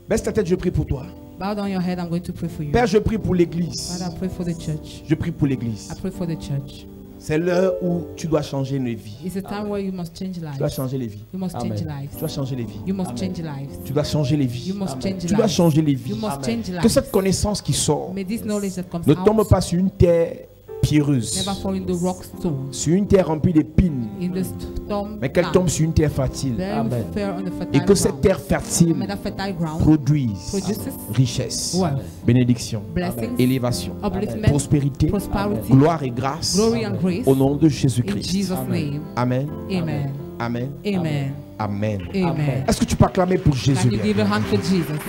Baisse ta tête, je prie pour toi. Bow down your head. I'm going to pray for you. Père, je prie pour l'église. Father, I pray for the church. Je prie pour l'église. I pray for the church. C'est l'heure où tu dois changer une vie. It's a time where you must change Tu dois lives. changer les vies. You must change lives. Tu dois changer les vies. You must change lives. Tu dois changer les vies. You must change Tu dois lives. changer les vies. You must change Que lives. cette connaissance qui sort May this knowledge that comes ne tombe out pas sur une terre pierreuse, never fall in the rock stone, sur une terre remplie d'épines, in the storm mais qu'elle land. tombe sur une terre fertile. Very fair on the Et fertile que cette ground. terre And fertile may that fertile ground produise produces richesse, wealth, bénédiction, blessings, élévation, upliftment, prospérité, prosperity, gloire et grâce glory and grace. au nom de In Jésus-Christ. Jesus' name. Amen. Amen. Amen. Amen. Amen. Amen. Est-ce que tu peux acclamer pour Can Jésus? you give a hand for Jesus?